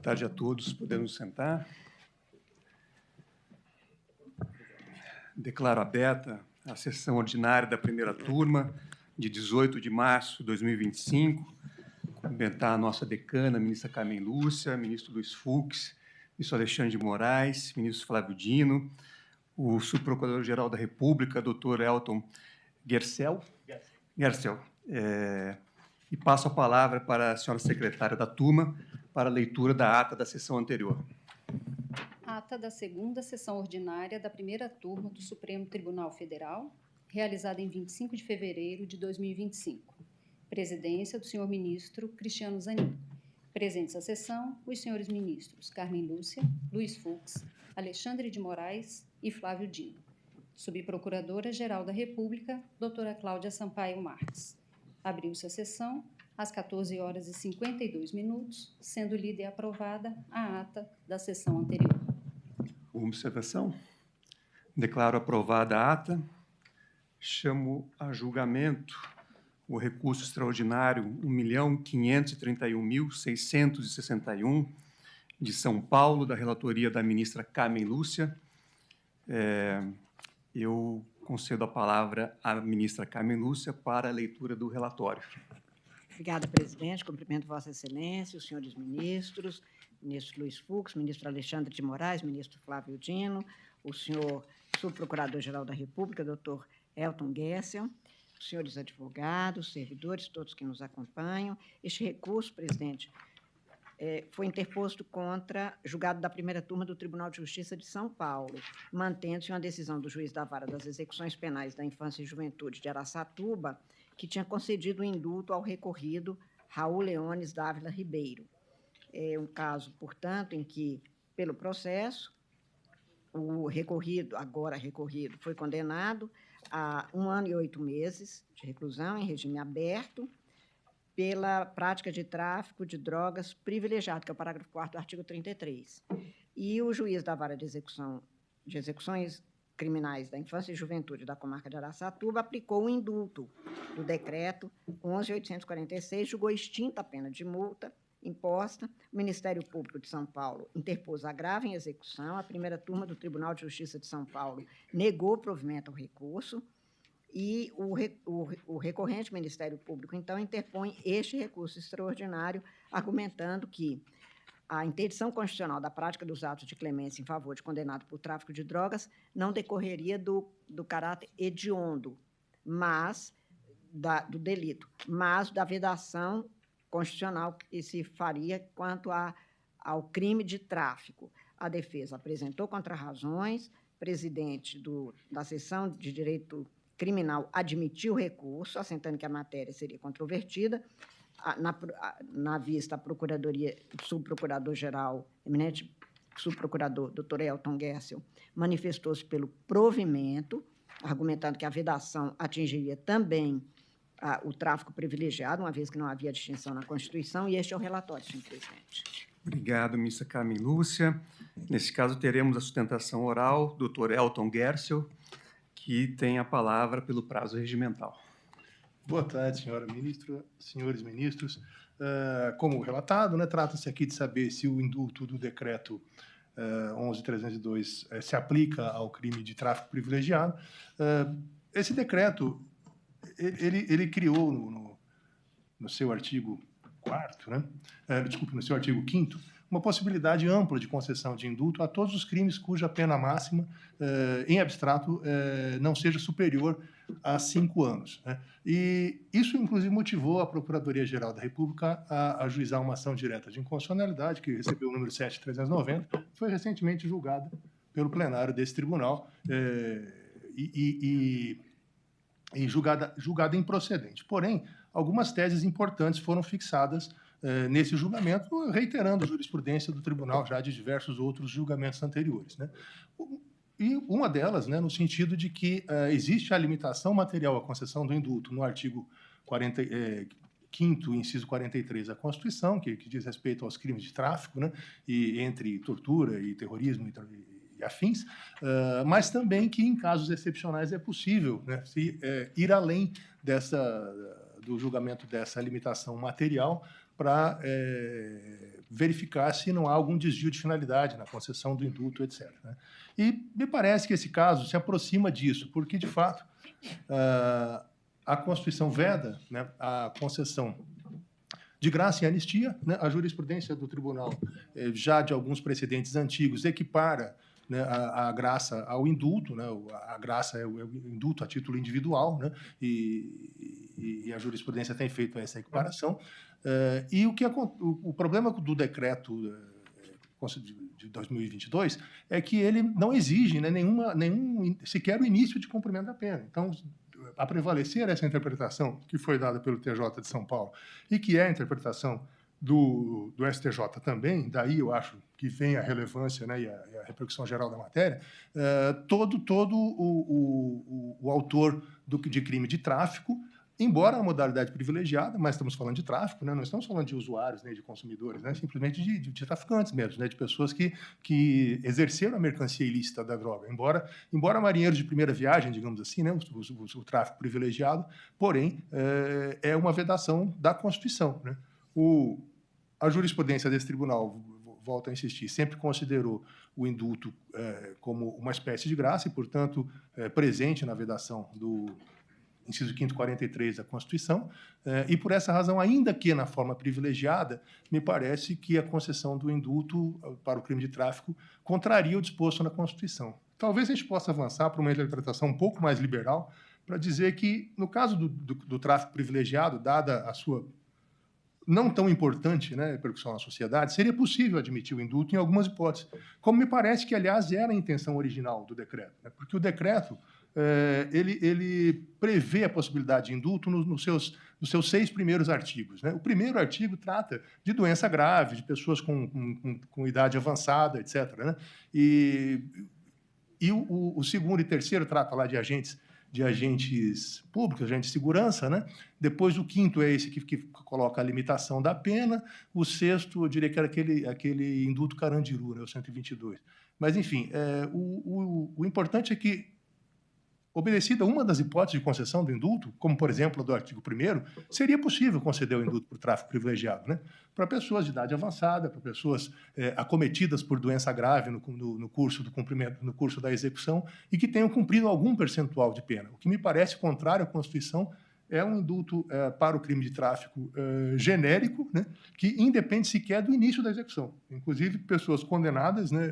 tarde a todos. Podemos sentar. Declaro aberta a sessão ordinária da primeira turma, de 18 de março de 2025. Cumprimentar a nossa decana, a ministra Carmen Lúcia, ministro Luiz Fux, ministro Alexandre de Moraes, ministro Flávio Dino, o subprocurador-geral da República, doutor Elton Gersel, e passo a palavra para a senhora secretária da turma para a leitura da ata da sessão anterior. Ata da segunda sessão ordinária da primeira turma do Supremo Tribunal Federal, realizada em 25 de fevereiro de 2025. Presidência do senhor ministro Cristiano Zanin. Presentes à sessão, os senhores ministros Carmen Lúcia, Luiz Fux, Alexandre de Moraes e Flávio Dino. Subprocuradora-Geral da República, doutora Cláudia Sampaio Marques. Abriu-se a sessão às 14 horas e 52 minutos, sendo lida e aprovada a ata da sessão anterior. Uma observação? Declaro aprovada a ata. Chamo a julgamento o recurso extraordinário 1.531.661 de São Paulo, da relatoria da ministra Carmen Lúcia. Eu concedo a palavra à ministra Carmen Lúcia para a leitura do relatório. Obrigada, presidente. Cumprimento Vossa Excelência, os senhores ministros, ministro Luiz Fux, ministro Alexandre de Moraes, ministro Flávio Dino, o senhor subprocurador-geral da República, doutor Elton Gersel, os senhores advogados, servidores, todos que nos acompanham. Este recurso, presidente, foi interposto contra julgado da primeira turma do Tribunal de Justiça de São Paulo, mantendo-se uma decisão do juiz da Vara das Execuções Penais da Infância e Juventude de Araçatuba, que tinha concedido o indulto ao recorrido Raul Leones Dávila Ribeiro. É um caso, portanto, em que, pelo processo, o recorrido, agora recorrido, foi condenado a 1 ano e 8 meses de reclusão em regime aberto pela prática de tráfico de drogas privilegiado, que é o parágrafo 4º do artigo 33. E o juiz da Vara de Execuções Criminais da Infância e Juventude da Comarca de Araçatuba aplicou o indulto do decreto 11.846, julgou extinta a pena de multa imposta. O Ministério Público de São Paulo interpôs agravo em execução. A primeira turma do Tribunal de Justiça de São Paulo negou provimento ao recurso e o recorrente Ministério Público, então, interpõe este recurso extraordinário, argumentando que a interdição constitucional da prática dos atos de clemência em favor de condenado por tráfico de drogas não decorreria do caráter hediondo, mas do delito, mas da vedação constitucional que se faria quanto ao crime de tráfico. A defesa apresentou contrarrazões, o presidente da seção de direito criminal admitiu o recurso, assentando que a matéria seria controvertida. Na vista, a Procuradoria, subprocurador-geral, eminente subprocurador, doutor Elton Gersel, manifestou-se pelo provimento, argumentando que a vedação atingiria também o tráfico privilegiado, uma vez que não havia distinção na Constituição, e este é o relatório, senhor presidente. Obrigado, ministra Carmen Lúcia. Nesse caso, teremos a sustentação oral, doutor Elton Gersel, que tem a palavra pelo prazo regimental. Boa tarde, senhora ministra, senhores ministros. Como relatado, trata-se aqui de saber se o indulto do decreto 11.302 se aplica ao crime de tráfico privilegiado. Esse decreto, ele criou no seu artigo 4º, no seu artigo 5º, uma possibilidade ampla de concessão de indulto a todos os crimes cuja pena máxima, em abstrato, não seja superior a 5 anos. E isso, inclusive, motivou a Procuradoria-Geral da República a ajuizar uma ação direta de inconstitucionalidade, que recebeu o número 7.390, foi recentemente julgada pelo plenário desse tribunal e julgada improcedente. Porém, algumas teses importantes foram fixadas nesse julgamento, reiterando a jurisprudência do tribunal já de diversos outros julgamentos anteriores. E uma delas, no sentido de que existe a limitação material à concessão do indulto no artigo 5º, inciso 43 da Constituição, que diz respeito aos crimes de tráfico, e entre tortura e terrorismo e afins, mas também que, em casos excepcionais, é possível ir além do julgamento dessa limitação material para verificar se não há algum desvio de finalidade na concessão do indulto, etc. Né? E me parece que esse caso se aproxima disso, porque, de fato, a Constituição veda, né, a concessão de graça e anistia, né? A jurisprudência do tribunal, já de alguns precedentes antigos, equipara, né, a graça ao indulto, né? A graça é o indulto a título individual, né? E a jurisprudência tem feito essa equiparação. E o problema do decreto de 2022 é que ele não exige, né, sequer o início de cumprimento da pena. Então, a prevalecer essa interpretação que foi dada pelo TJ de São Paulo e que é a interpretação do STJ também, daí eu acho que vem a relevância, né, e a repercussão geral da matéria, todo o autor de crime de tráfico, embora a modalidade privilegiada, mas estamos falando de tráfico, né? Não estamos falando de usuários, nem de consumidores, né? Simplesmente de traficantes mesmo, né? De pessoas que exerceram a mercancia ilícita da droga. Embora marinheiros de primeira viagem, digamos assim, né? O tráfico privilegiado, porém, é uma vedação da Constituição, né? A jurisprudência desse tribunal, volto a insistir, sempre considerou o indulto como uma espécie de graça e, portanto, presente na vedação do inciso 5º 43 da Constituição, e por essa razão, ainda que na forma privilegiada, me parece que a concessão do indulto para o crime de tráfico contraria o disposto na Constituição. Talvez a gente possa avançar para uma interpretação um pouco mais liberal, para dizer que, no caso do tráfico privilegiado, dada a sua não tão importante, né, repercussão na sociedade, seria possível admitir o indulto em algumas hipóteses, como me parece que, aliás, era a intenção original do decreto, né, porque o decreto ele prevê a possibilidade de indulto nos seus 6 primeiros artigos. Né? O primeiro artigo trata de doença grave, de pessoas com idade avançada, etc. Né? E o segundo e terceiro trata lá de agentes públicos, agentes de segurança. Né? Depois, o quinto é esse que coloca a limitação da pena. O sexto, eu diria que era aquele indulto Carandiru, né? O 122. Mas, enfim, o importante é que, obedecida uma das hipóteses de concessão do indulto, como, por exemplo, a do artigo 1º, seria possível conceder o indulto por tráfico privilegiado, né? Para pessoas de idade avançada, para pessoas acometidas por doença grave no curso do cumprimento, no curso da execução, e que tenham cumprido algum percentual de pena. O que me parece contrário à Constituição é um indulto para o crime de tráfico genérico, né? Que independe sequer do início da execução. Inclusive, pessoas condenadas, né,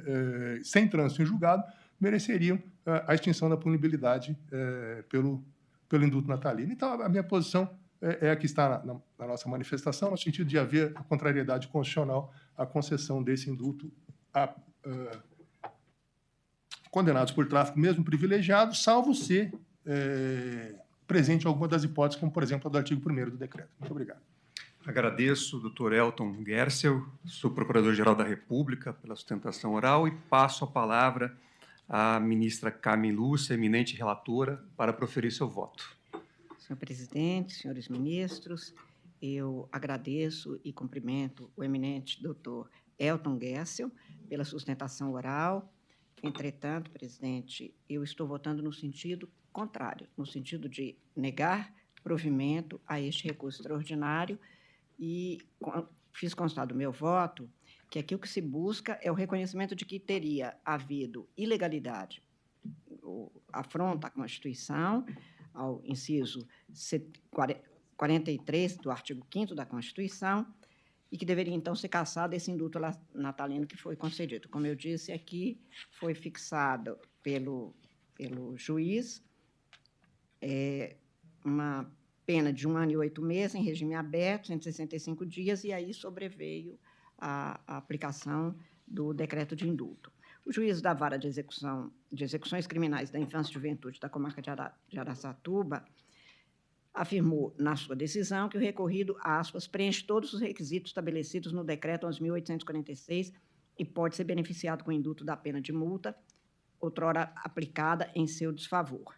sem trânsito em julgado, mereceriam a extinção da punibilidade pelo indulto natalino. Então, a minha posição é a que está na nossa manifestação, no sentido de haver a contrariedade constitucional à concessão desse indulto a condenados por tráfico, mesmo privilegiado, salvo ser presente alguma das hipóteses, como, por exemplo, a do artigo 1º do decreto. Muito obrigado. Agradeço, doutor Elton Gersel, subprocurador-geral da República, pela sustentação oral, e passo a palavra à ministra Carmen Lúcia, eminente relatora, para proferir seu voto. Senhor presidente, senhores ministros, eu agradeço e cumprimento o eminente doutor Elton Gersel pela sustentação oral. Entretanto, presidente, eu estou votando no sentido contrário, no sentido de negar provimento a este recurso extraordinário e fiz constar do meu voto que aqui o que se busca é o reconhecimento de que teria havido ilegalidade, afronta à Constituição, ao inciso 43 do artigo 5º da Constituição, e que deveria, então, ser cassado esse indulto natalino que foi concedido. Como eu disse, aqui foi fixado pelo juiz uma pena de 1 ano e 8 meses em regime aberto, 165 dias, e aí sobreveio a aplicação do decreto de indulto. O juiz da Vara de Execuções Criminais da Infância e Juventude da comarca de Araçatuba afirmou na sua decisão que o recorrido, aspas, preenche todos os requisitos estabelecidos no decreto 11.846 e pode ser beneficiado com o indulto da pena de multa, outrora aplicada em seu desfavor.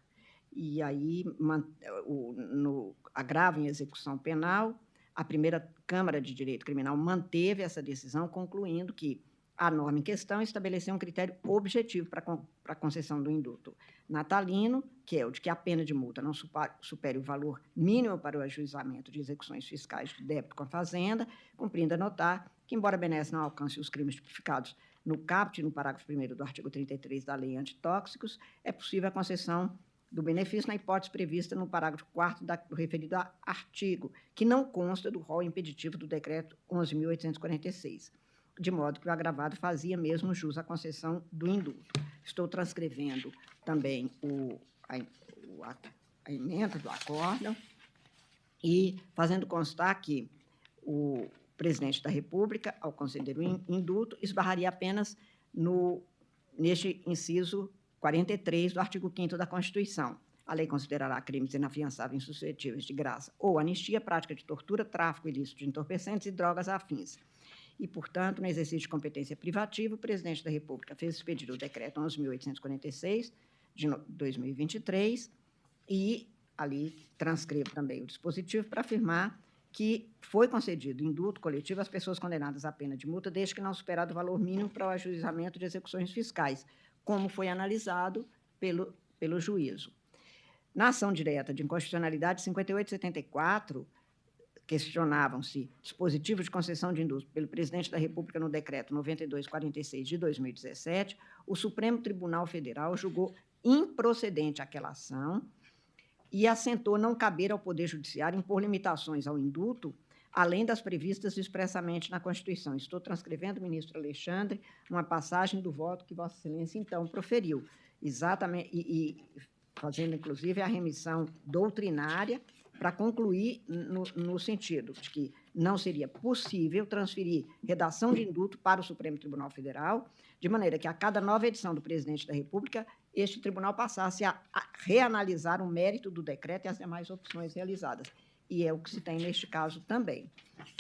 E aí, no agravo em execução penal, a primeira Câmara de Direito Criminal manteve essa decisão, concluindo que a norma em questão estabeleceu um critério objetivo para a concessão do indulto natalino, que é o de que a pena de multa não supere o valor mínimo para o ajuizamento de execuções fiscais de débito com a Fazenda, cumprindo a notar que, embora a benesse não alcance os crimes tipificados no caput, no parágrafo 1º do artigo 33 da Lei Antitóxicos, é possível a concessão do benefício na hipótese prevista no parágrafo 4º do referido artigo, que não consta do rol impeditivo do Decreto 11.846, de modo que o agravado fazia mesmo jus à concessão do indulto. Estou transcrevendo também a emenda do acórdão e fazendo constar que o presidente da República, ao conceder o indulto, esbarraria apenas neste inciso 43 do artigo 5º da Constituição. A lei considerará crimes inafiançáveis insuscetíveis de graça ou anistia, prática de tortura, tráfico ilícito de entorpecentes e drogas afins. E, portanto, no exercício de competência privativa, o presidente da República fez expedir o decreto 11.846, de 2023, e ali transcrevo também o dispositivo para afirmar que foi concedido indulto coletivo às pessoas condenadas à pena de multa, desde que não superado o valor mínimo para o ajuizamento de execuções fiscais, como foi analisado pelo juízo. Na ação direta de inconstitucionalidade 5874, questionavam-se dispositivos de concessão de indulto pelo presidente da República no decreto 9246 de 2017, o Supremo Tribunal Federal julgou improcedente aquela ação e assentou não caber ao Poder Judiciário impor limitações ao indulto, além das previstas expressamente na Constituição. Estou transcrevendo, ministro Alexandre, uma passagem do voto que Vossa Excelência, então, proferiu, exatamente, e fazendo, inclusive, a remissão doutrinária para concluir no sentido de que não seria possível transferir redação de indulto para o Supremo Tribunal Federal, de maneira que, a cada nova edição do presidente da República, este tribunal passasse a reanalisar o mérito do decreto e as demais opções realizadas. E é o que se tem neste caso também.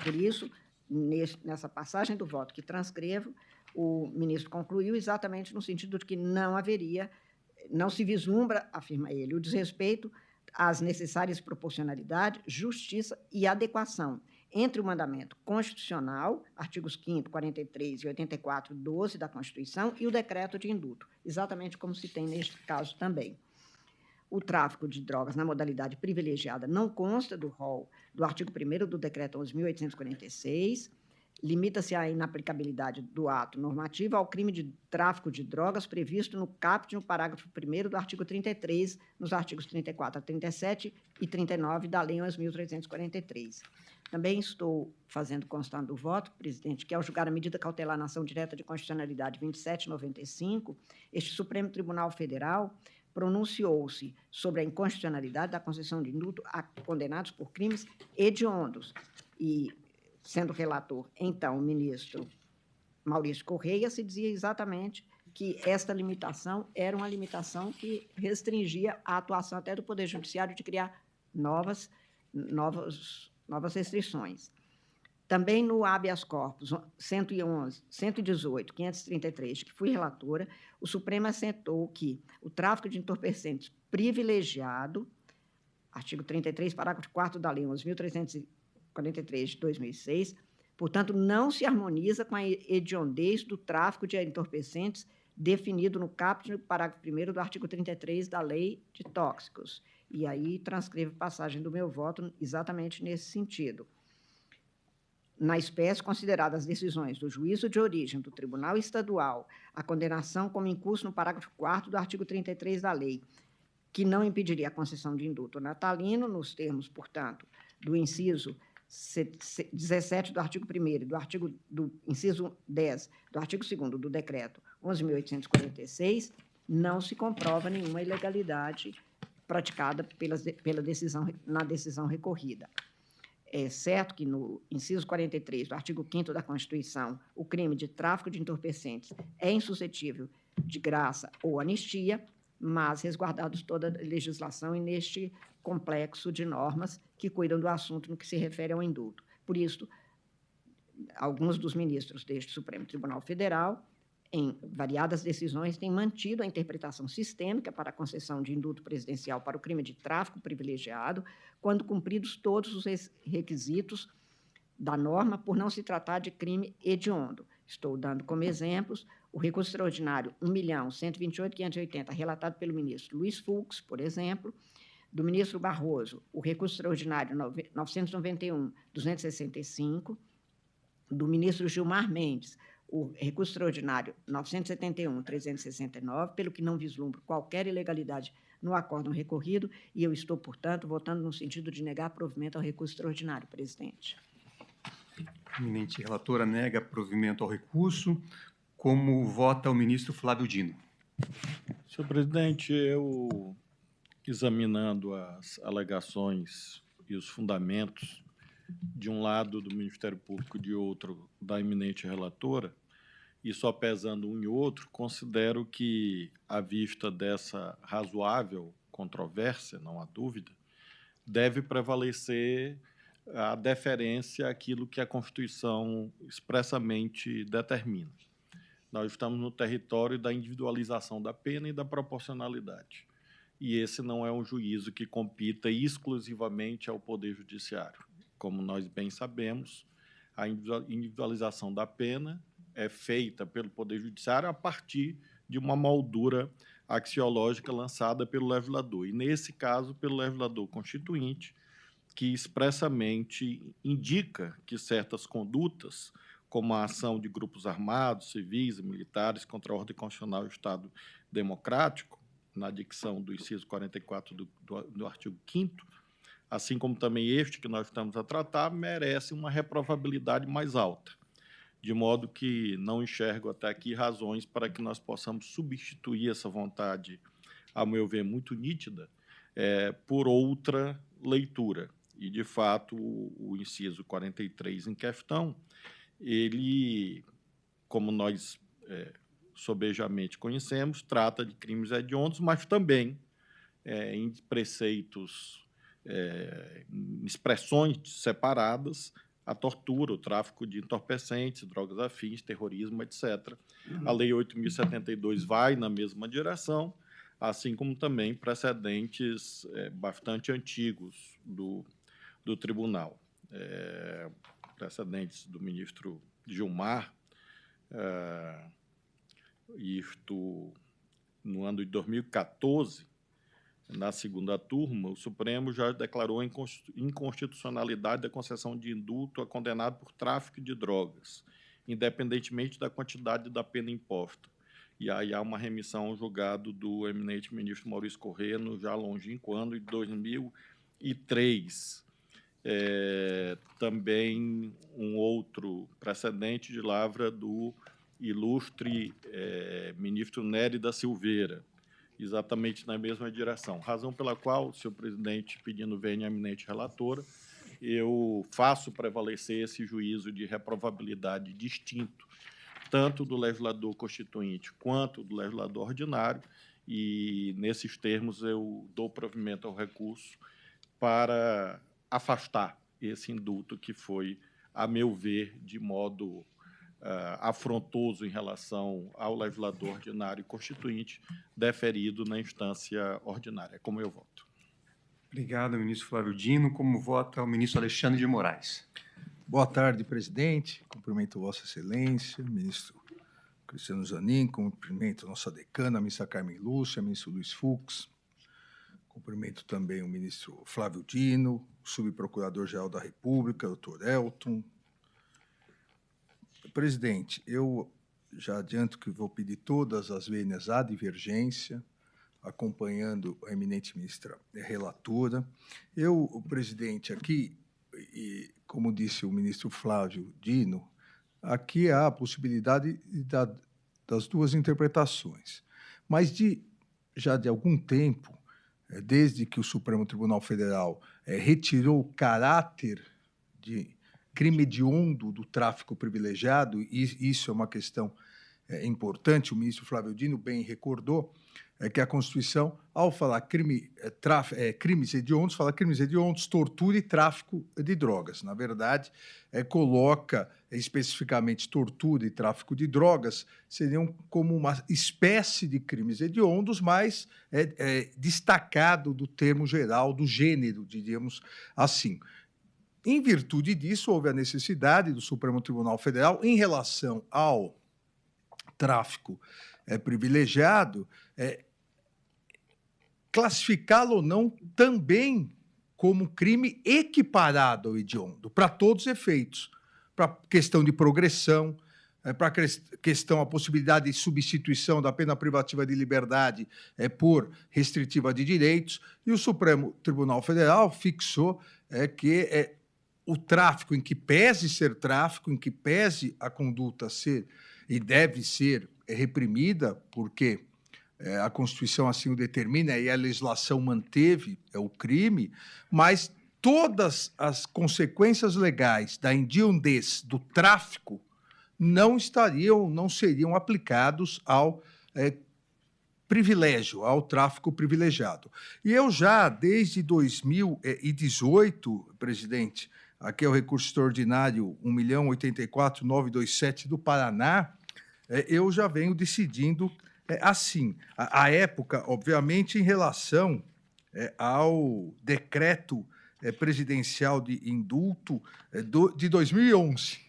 Por isso, nessa passagem do voto que transcrevo, o ministro concluiu exatamente no sentido de que não se vislumbra, afirma ele, o desrespeito às necessárias proporcionalidade, justiça e adequação entre o mandamento constitucional, artigos 5º, 43 e 84, 12 da Constituição, e o decreto de indulto, exatamente como se tem neste caso também. O tráfico de drogas na modalidade privilegiada não consta do rol do artigo 1º do decreto 11.846, limita-se à inaplicabilidade do ato normativo ao crime de tráfico de drogas previsto no caput no parágrafo 1º do artigo 33, nos artigos 34 a 37 e 39 da Lei 11.343. Também estou fazendo constar do voto, presidente, que ao julgar a medida cautelar na ação direta de constitucionalidade 2795, este Supremo Tribunal Federal pronunciou-se sobre a inconstitucionalidade da concessão de indulto a condenados por crimes hediondos e, sendo relator, então, o ministro Maurício Correia, se dizia exatamente que esta limitação era uma limitação que restringia a atuação até do Poder Judiciário de criar novas restrições. Também no habeas corpus 111, 118, 533, que fui relatora, o Supremo assentou que o tráfico de entorpecentes privilegiado, artigo 33, parágrafo 4º da Lei 11.343 de 2006, portanto, não se harmoniza com a hediondez do tráfico de entorpecentes definido no caput no parágrafo 1º do artigo 33 da Lei de Tóxicos. E aí transcrevo passagem do meu voto exatamente nesse sentido. Na espécie, consideradas as decisões do juízo de origem do Tribunal Estadual, a condenação como incurso no parágrafo 4º do artigo 33 da lei, que não impediria a concessão de indulto natalino, nos termos, portanto, do inciso 17 do artigo 1º do inciso 10 do artigo 2º do decreto 11.846, não se comprova nenhuma ilegalidade praticada na decisão recorrida. É certo que, no inciso 43 do artigo 5º da Constituição, o crime de tráfico de entorpecentes é insuscetível de graça ou anistia, mas resguardados toda a legislação e neste complexo de normas que cuidam do assunto no que se refere ao indulto. Por isso, alguns dos ministros deste Supremo Tribunal Federal, em variadas decisões, têm mantido a interpretação sistêmica para a concessão de indulto presidencial para o crime de tráfico privilegiado, quando cumpridos todos os requisitos da norma, por não se tratar de crime hediondo, Estou dando como exemplos o recurso extraordinário 1.128.580, relatado pelo ministro Luiz Fux, por exemplo, do ministro Barroso, o recurso extraordinário 991.265, do ministro Gilmar Mendes, o recurso extraordinário 971.369, pelo que não vislumbro qualquer ilegalidade no acórdão recorrido, e eu estou, portanto, votando no sentido de negar provimento ao recurso extraordinário, presidente. A eminente relatora nega provimento ao recurso. Como vota o ministro Flávio Dino? Senhor presidente, eu, examinando as alegações e os fundamentos, de um lado do Ministério Público, de outro da eminente relatora, e só pesando um e outro, considero que, à vista dessa razoável controvérsia, não há dúvida, deve prevalecer a deferência àquilo que a Constituição expressamente determina. Nós estamos no território da individualização da pena e da proporcionalidade. E esse não é um juízo que compita exclusivamente ao Poder Judiciário. Como nós bem sabemos, a individualização da pena é feita pelo Poder Judiciário a partir de uma moldura axiológica lançada pelo legislador. E, nesse caso, pelo legislador constituinte, que expressamente indica que certas condutas, como a ação de grupos armados, civis e militares contra a ordem constitucional e o Estado democrático, na dicção do inciso 44 do artigo 5º, assim como também este que nós estamos a tratar, merece uma reprovabilidade mais alta, de modo que não enxergo até aqui razões para que nós possamos substituir essa vontade, a meu ver, muito nítida, por outra leitura. E, de fato, o inciso 43 em questão, ele, como nós sobejamente conhecemos, trata de crimes hediondos, mas também em preceitos, em expressões separadas, a tortura, o tráfico de entorpecentes, drogas afins, terrorismo, etc. A Lei 8.072 vai na mesma direção, assim como também precedentes bastante antigos do tribunal. Precedentes do ministro Gilmar, isto no ano de 2014, na segunda turma, o Supremo já declarou a inconstitucionalidade da concessão de indulto a condenado por tráfico de drogas, independentemente da quantidade da pena imposta. E aí há uma remissão ao julgado do eminente ministro Maurício Correia, no já longínquo ano de 2003. Também um outro precedente de lavra do ilustre ministro Nery da Silveira, exatamente na mesma direção. Razão pela qual, senhor presidente, pedindo vênia à eminente relatora, eu faço prevalecer esse juízo de reprovabilidade distinto, tanto do legislador constituinte quanto do legislador ordinário, e, nesses termos, eu dou provimento ao recurso para afastar esse indulto que foi, a meu ver, de modo afrontoso em relação ao legislador ordinário e constituinte, deferido na instância ordinária. Como eu voto. Obrigado, ministro Flávio Dino. Como vota o ministro Alexandre de Moraes? Boa tarde, presidente. Cumprimento Vossa Excelência, ministro Cristiano Zanin, cumprimento nossa decana, a ministra Carmen Lúcia, ministro Luiz Fux, cumprimento também o ministro Flávio Dino, o subprocurador-geral da República, doutor Elton. Presidente, eu já adianto que vou pedir todas as vênias à divergência, acompanhando a eminente ministra relatora. O presidente, aqui, e como disse o ministro Flávio Dino, aqui há a possibilidade das duas interpretações. Mas já de algum tempo, desde que o Supremo Tribunal Federal retirou o caráter de crime hediondo do tráfico privilegiado, e isso é uma questão importante, o ministro Flávio Dino bem recordou, que a Constituição, ao falar crimes hediondos, fala crimes hediondos, tortura e tráfico de drogas. Na verdade, coloca especificamente tortura e tráfico de drogas, seriam como uma espécie de crimes hediondos, mas destacado do termo geral, do gênero, diríamos assim. em virtude disso, houve a necessidade do Supremo Tribunal Federal, em relação ao tráfico privilegiado, classificá-lo ou não também como crime equiparado ao hediondo, para todos os efeitos, para questão de progressão, para a questão, a possibilidade de substituição da pena privativa de liberdade por restritiva de direitos, e o Supremo Tribunal Federal fixou que o tráfico, em que pese ser tráfico, em que pese a conduta ser e deve ser reprimida, porque a Constituição assim o determina e a legislação manteve o crime, mas todas as consequências legais da hediondez do tráfico não seriam aplicados ao privilégio, ao tráfico privilegiado. E eu já, desde 2018, presidente, aqui é o recurso extraordinário 1.084.927 do Paraná, eu já venho decidindo assim. À época, obviamente, em relação ao decreto presidencial de indulto de 2011.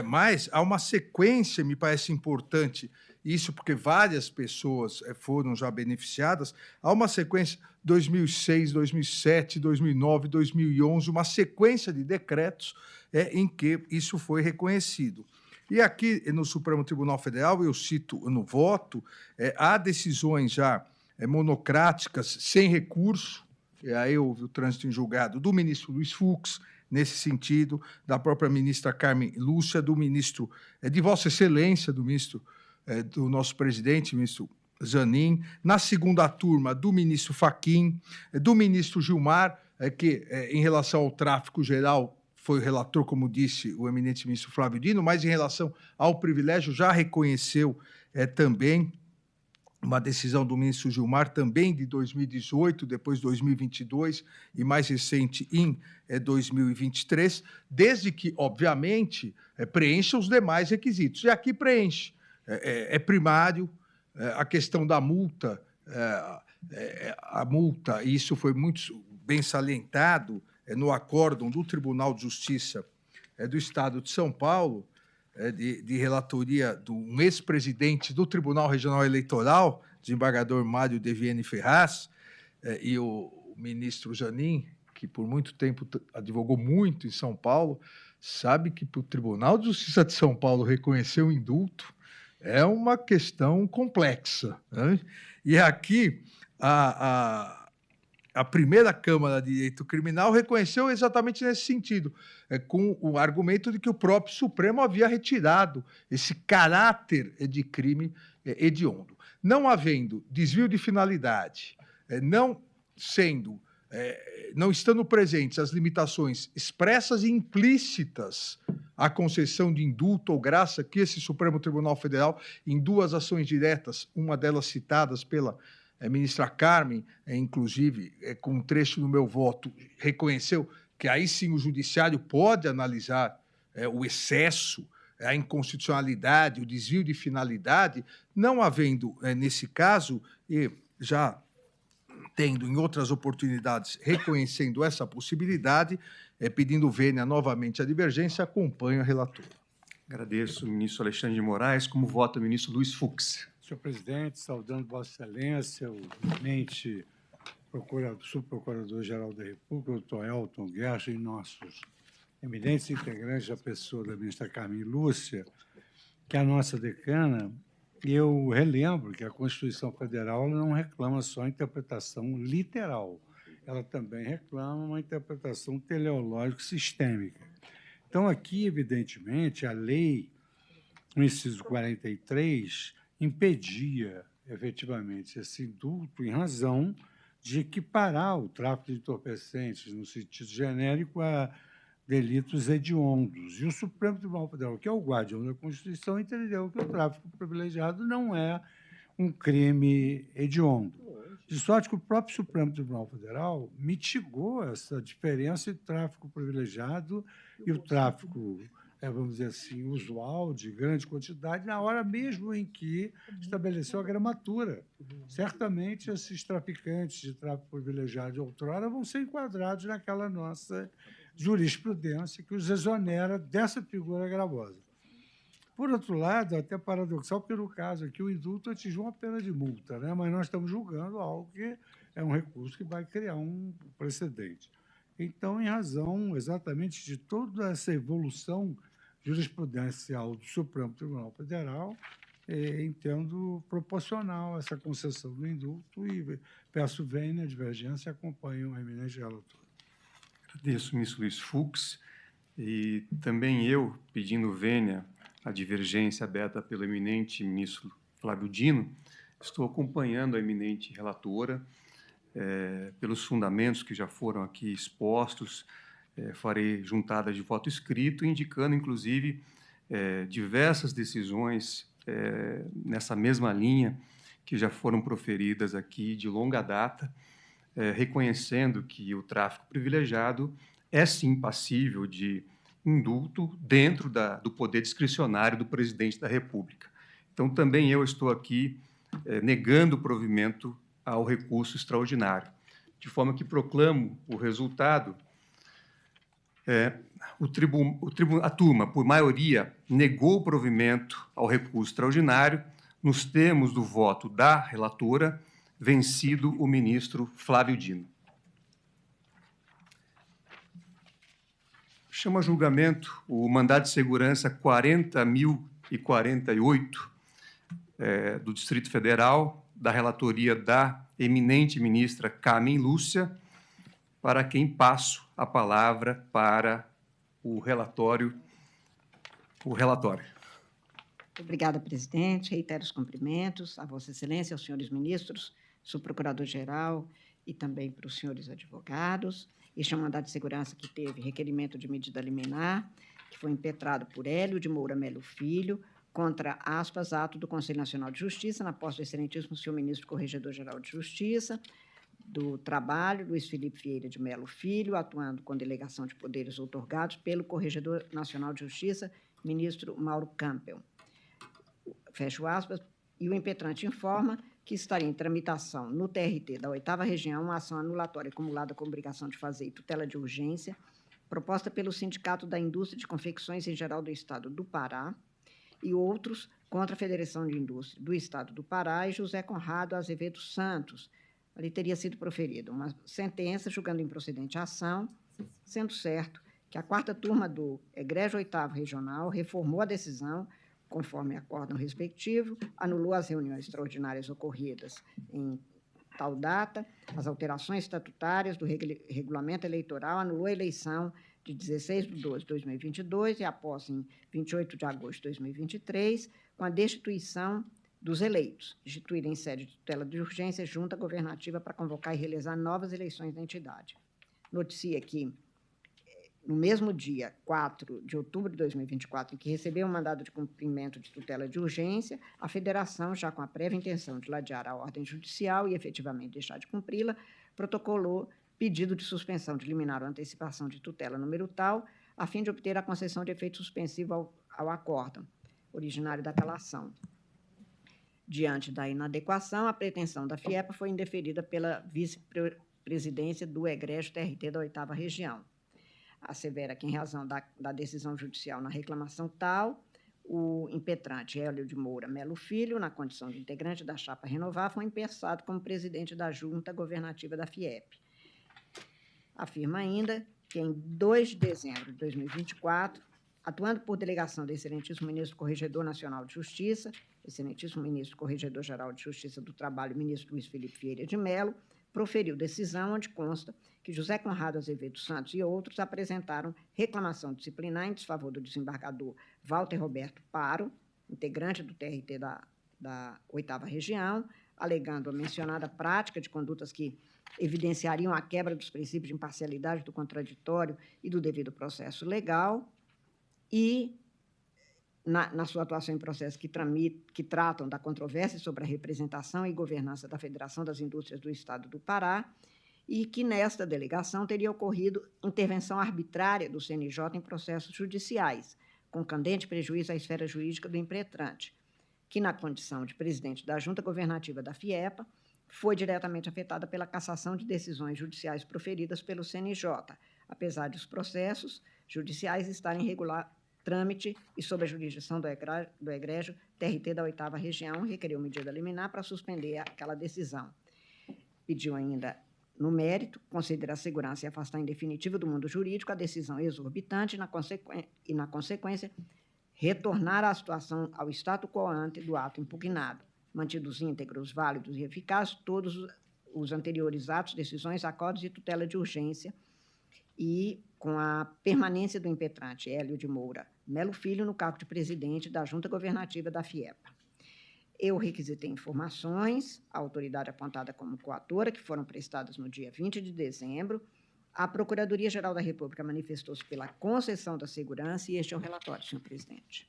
Mas há uma sequência, me parece importante, isso porque várias pessoas foram já beneficiadas, há uma sequência 2006, 2007, 2009, 2011, uma sequência de decretos em que isso foi reconhecido. E aqui no Supremo Tribunal Federal, eu cito no voto, há decisões já monocráticas, sem recurso, e aí houve o trânsito em julgado do ministro Luiz Fux, nesse sentido, da própria ministra Carmen Lúcia, do ministro de Vossa Excelência, do ministro do nosso presidente, ministro Zanin, na segunda turma do ministro Fachin, do ministro Gilmar, que em relação ao tráfico geral foi o relator, como disse o eminente ministro Flávio Dino, mas em relação ao privilégio já reconheceu também uma decisão do ministro Gilmar, também de 2018, depois 2022 e mais recente em 2023, desde que, obviamente, preencha os demais requisitos. E aqui preenche. É primário, a questão da multa, a multa, e isso foi muito bem salientado no acórdão do Tribunal de Justiça do Estado de São Paulo, de relatoria de um ex-presidente do Tribunal Regional Eleitoral, desembargador Mário Deviene Ferraz, e o ministro Zanin, que por muito tempo advogou muito em São Paulo, sabe que para o Tribunal de Justiça de São Paulo reconhecer o indulto é uma questão complexa, né? E aqui a primeira Câmara de Direito Criminal reconheceu exatamente nesse sentido, com o argumento de que o próprio Supremo havia retirado esse caráter de crime hediondo. Não havendo desvio de finalidade, não estando presentes as limitações expressas e implícitas à concessão de indulto ou graça que esse Supremo Tribunal Federal, em duas ações diretas, uma delas citadas pela ministra Carmen, inclusive, com um trecho do meu voto, reconheceu que aí sim o judiciário pode analisar o excesso, a inconstitucionalidade, o desvio de finalidade, não havendo, nesse caso, e já tendo em outras oportunidades reconhecendo essa possibilidade, pedindo vênia novamente a divergência, acompanho a relatora. Agradeço, ministro Alexandre de Moraes. Como vota o ministro Luiz Fux? Senhor presidente, saudando Vossa Excelência, o eminente subprocurador-geral da República, o doutor Elton Guerra, e nossos eminentes integrantes, a pessoa da ministra Carmen Lúcia, que é a nossa decana. Eu relembro que a Constituição Federal ela não reclama só a interpretação literal, ela também reclama uma interpretação teleológica sistêmica. Então, aqui, evidentemente, a lei, no inciso 43, impedia, efetivamente, esse indulto em razão de equiparar o tráfico de entorpecentes, no sentido genérico, a delitos hediondos. E o Supremo Tribunal Federal, que é o guardião da Constituição, entendeu que o tráfico privilegiado não é um crime hediondo. De sorte que o próprio Supremo Tribunal Federal mitigou essa diferença entre tráfico privilegiado e o tráfico, vamos dizer assim, usual, de grande quantidade, na hora mesmo em que estabeleceu a gramatura. Certamente, esses traficantes de tráfico privilegiado de outrora vão ser enquadrados naquela nossa jurisprudência que os exonera dessa figura gravosa. Por outro lado, até paradoxal, porque no caso aqui o indulto atingiu uma pena de multa, né? Mas nós estamos julgando algo que é um recurso que vai criar um precedente. Então, em razão exatamente de toda essa evolução jurisprudencial do Supremo Tribunal Federal, entendo proporcional essa concessão do indulto e peço vênia, divergência, e acompanho o eminente relator. Agradeço, ministro Luiz Fux, e também eu, pedindo vênia, a divergência aberta pelo eminente ministro Flávio Dino, estou acompanhando a eminente relatora, pelos fundamentos que já foram aqui expostos, farei juntada de voto escrito, indicando, inclusive, diversas decisões nessa mesma linha que já foram proferidas aqui de longa data, reconhecendo que o tráfico privilegiado é, sim, passível de indulto dentro do poder discricionário do presidente da República. Então, também eu estou aqui negando o provimento ao recurso extraordinário, de forma que proclamo o resultado. A turma, por maioria, negou o provimento ao recurso extraordinário, nos termos do voto da relatora, vencido o ministro Flávio Dino. Chama a julgamento o mandado de segurança 40.048 do Distrito Federal, da relatoria da eminente ministra Carmen Lúcia, para quem passo a palavra para o relatório. Obrigada, presidente. Reitero os cumprimentos a Vossa Excelência, aos senhores ministros, subprocurador-geral e também para os senhores advogados. Este é um mandado de segurança que teve requerimento de medida liminar, que foi impetrado por Hélio de Moura Melo Filho, contra, aspas, ato do Conselho Nacional de Justiça, na posse do excelentíssimo senhor ministro Corregedor-Geral de Justiça do Trabalho, Luiz Felipe Vieira de Melo Filho, atuando com delegação de poderes outorgados pelo Corregedor Nacional de Justiça, ministro Mauro Campbell. Fecho aspas, e o impetrante informa que estaria em tramitação no TRT da 8ª Região uma ação anulatória acumulada com obrigação de fazer e tutela de urgência, proposta pelo Sindicato da Indústria de Confecções em Geral do Estado do Pará e outros contra a Federação de Indústria do Estado do Pará e José Conrado Azevedo Santos. Ali teria sido proferida uma sentença julgando improcedente a ação, sendo certo que a 4ª turma do Egrégio 8º Regional reformou a decisão, conforme acórdão respectivo, anulou as reuniões extraordinárias ocorridas em tal data, as alterações estatutárias do regulamento eleitoral, anulou a eleição de 16/12/2022 e a posse em 28 de agosto de 2023, com a destituição dos eleitos, instituída em sede de tutela de urgência junta governativa para convocar e realizar novas eleições da entidade. Noticia que, no mesmo dia 4 de outubro de 2024, em que recebeu o mandado de cumprimento de tutela de urgência, a Federação, já com a prévia intenção de ladear a ordem judicial e efetivamente deixar de cumpri-la, protocolou pedido de suspensão de liminar ou antecipação de tutela número tal, a fim de obter a concessão de efeito suspensivo ao acórdão, originário daquela ação. Diante da inadequação, a pretensão da FIEPA foi indeferida pela vice-presidência do Egrégio TRT da 8ª Região. Assevera que, em razão da decisão judicial na reclamação tal, o impetrante Hélio de Moura Melo Filho, na condição de integrante da chapa Renovar, foi empossado como presidente da junta governativa da FIEP. Afirma ainda que, em 2 de dezembro de 2024, atuando por delegação do excelentíssimo ministro Corregedor Nacional de Justiça, excelentíssimo ministro Corregedor-Geral de Justiça do Trabalho, ministro Luiz Felipe Vieira de Mello, proferiu decisão onde consta que José Conrado Azevedo Santos e outros apresentaram reclamação disciplinar em desfavor do desembargador Walter Roberto Paro, integrante do TRT da 8ª Região, alegando a mencionada prática de condutas que evidenciariam a quebra dos princípios de imparcialidade, do contraditório e do devido processo legal, e, na sua atuação em processos que tratam da controvérsia sobre a representação e governança da Federação das Indústrias do Estado do Pará, e que, nesta delegação, teria ocorrido intervenção arbitrária do CNJ em processos judiciais, com candente prejuízo à esfera jurídica do impetrante, que, na condição de presidente da Junta Governativa da FIEPA, foi diretamente afetada pela cassação de decisões judiciais proferidas pelo CNJ, apesar de os processos judiciais estarem em regular trâmite e sob a jurisdição do egrégio TRT da 8ª Região, requeriu medida liminar para suspender aquela decisão. Pediu ainda, no mérito, conceder a segurança e afastar em definitivo do mundo jurídico a decisão exorbitante e, na consequência, retornar à situação, ao status quo ante do ato impugnado, mantidos íntegros, válidos e eficazes todos os anteriores atos, decisões, acordos e tutela de urgência, e com a permanência do impetrante Hélio de Moura Melo Filho no cargo de presidente da Junta Governativa da FIEPA. Eu requisitei informações à autoridade apontada como coatora, que foram prestadas no dia 20 de dezembro. A Procuradoria-Geral da República manifestou-se pela concessão da segurança, e este é o relatório, senhor presidente.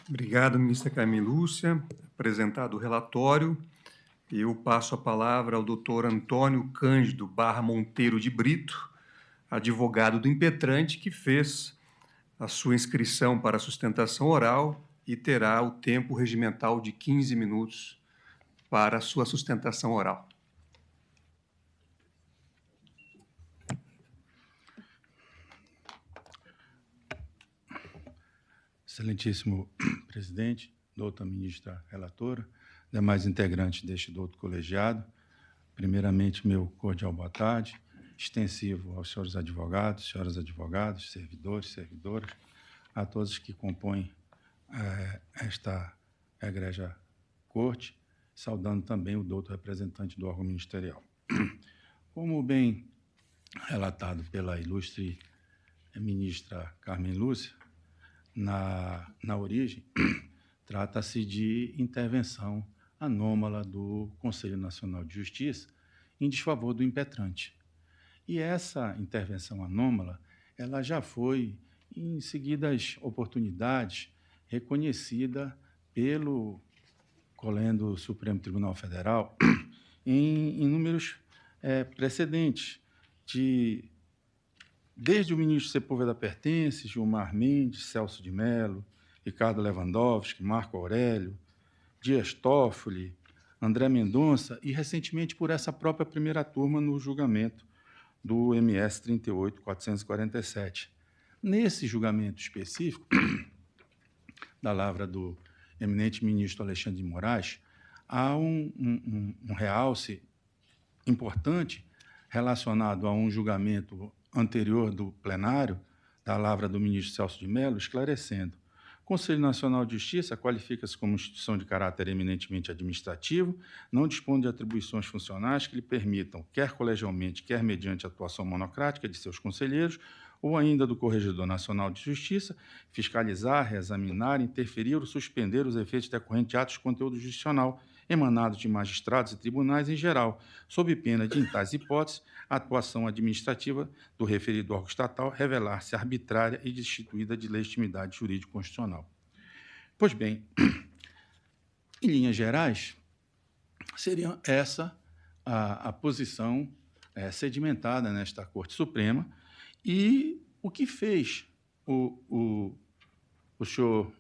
Obrigado, ministra Carmen Lúcia. Apresentado o relatório, eu passo a palavra ao doutor Antônio Cândido Barra Monteiro de Brito, advogado do impetrante, que fez a sua inscrição para a sustentação oral e terá o tempo regimental de 15 minutos para a sua sustentação oral. Excelentíssimo presidente, doutora ministra relatora, demais integrantes deste douto colegiado, primeiramente, meu cordial boa tarde, extensivo aos senhores advogados, senhoras advogadas, servidores, servidoras, a todos que compõem esta egrégia corte, saudando também o douto representante do órgão ministerial. Como bem relatado pela ilustre ministra Carmen Lúcia, na origem, trata-se de intervenção anômala do Conselho Nacional de Justiça em desfavor do impetrante. E essa intervenção anômala, ela já foi, em seguidas oportunidades, reconhecida pelo Colendo Supremo Tribunal Federal em inúmeros precedentes, desde o ministro Sepúlveda Pertences, Gilmar Mendes, Celso de Mello, Ricardo Lewandowski, Marco Aurélio, Dias Toffoli, André Mendonça, e, recentemente, por essa própria primeira turma no julgamento do MS 38.447. Nesse julgamento específico, da lavra do eminente ministro Alexandre de Moraes, há um realce importante relacionado a um julgamento anterior do plenário, da lavra do ministro Celso de Mello, esclarecendo: o Conselho Nacional de Justiça qualifica-se como instituição de caráter eminentemente administrativo, não dispõe de atribuições funcionais que lhe permitam, quer colegialmente, quer mediante atuação monocrática de seus conselheiros, ou ainda do Corregedor Nacional de Justiça, fiscalizar, reexaminar, interferir ou suspender os efeitos decorrentes de atos de conteúdo jurisdicional emanados de magistrados e tribunais em geral, sob pena de, em tais hipóteses, a atuação administrativa do referido órgão estatal revelar-se arbitrária e destituída de legitimidade jurídico-constitucional. Pois bem, em linhas gerais, seria essa a posição sedimentada nesta Corte Suprema, e o que fez o senhor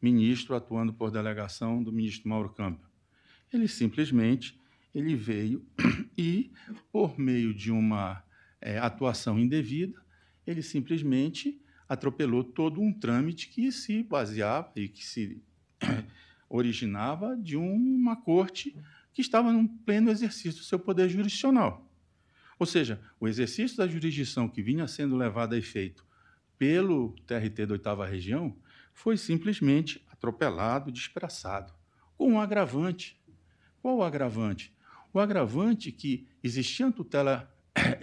ministro, atuando por delegação do ministro Mauro Câmbio? Ele simplesmente veio e, por meio de uma atuação indevida, ele simplesmente atropelou todo um trâmite que se baseava e que se originava de uma corte que estava num pleno exercício do seu poder jurisdicional. Ou seja, o exercício da jurisdição que vinha sendo levado a efeito pelo TRT da 8ª Região foi simplesmente atropelado, despraçado, com um agravante. Qual o agravante? O agravante que existia a tutela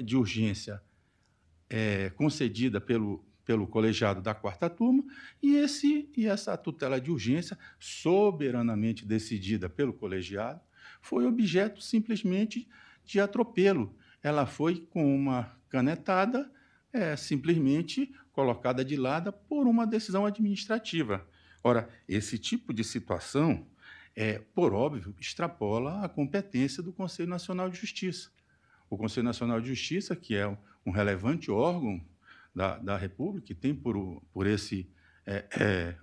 de urgência concedida pelo colegiado da 4ª turma, e essa tutela de urgência, soberanamente decidida pelo colegiado, foi objeto simplesmente de atropelo. Ela foi, com uma canetada, simplesmente colocada de lado por uma decisão administrativa. Ora, esse tipo de situação, por óbvio, extrapola a competência do Conselho Nacional de Justiça. O Conselho Nacional de Justiça, que é um relevante órgão da República, que tem por esse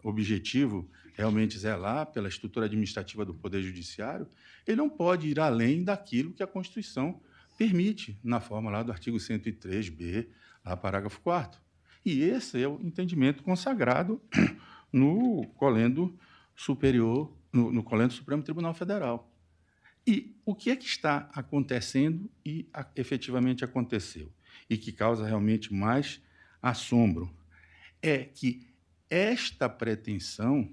objetivo realmente zelar pela estrutura administrativa do Poder Judiciário, ele não pode ir além daquilo que a Constituição permite, na forma lá do artigo 103b, lá, parágrafo 4º. E esse é o entendimento consagrado no Colendo Superior, no Colendo Supremo Tribunal Federal. E o que é que está acontecendo e efetivamente aconteceu, e que causa realmente mais assombro, é que esta pretensão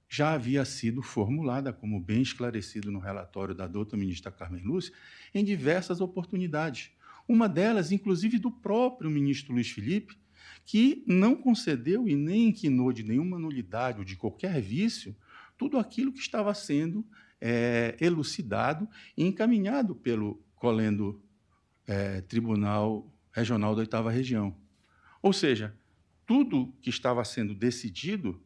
já havia sido formulada, como bem esclarecido no relatório da doutora ministra Carmen Lúcia, em diversas oportunidades. Uma delas, inclusive, do próprio ministro Luiz Felipe, que não concedeu e nem inquinou de nenhuma nulidade ou de qualquer vício tudo aquilo que estava sendo elucidado e encaminhado pelo Colendo Tribunal Regional da 8ª Região. Ou seja, tudo que estava sendo decidido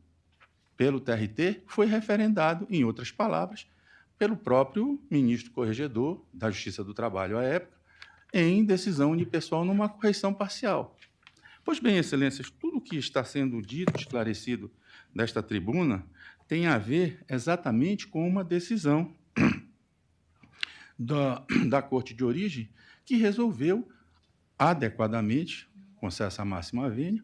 pelo TRT foi referendado, em outras palavras, pelo próprio ministro corregedor da Justiça do Trabalho à época, em decisão unipessoal numa correição parcial. Pois bem, excelências, tudo o que está sendo dito, esclarecido desta tribuna, tem a ver exatamente com uma decisão da Corte de Origem que resolveu adequadamente, concessa a máxima vênia,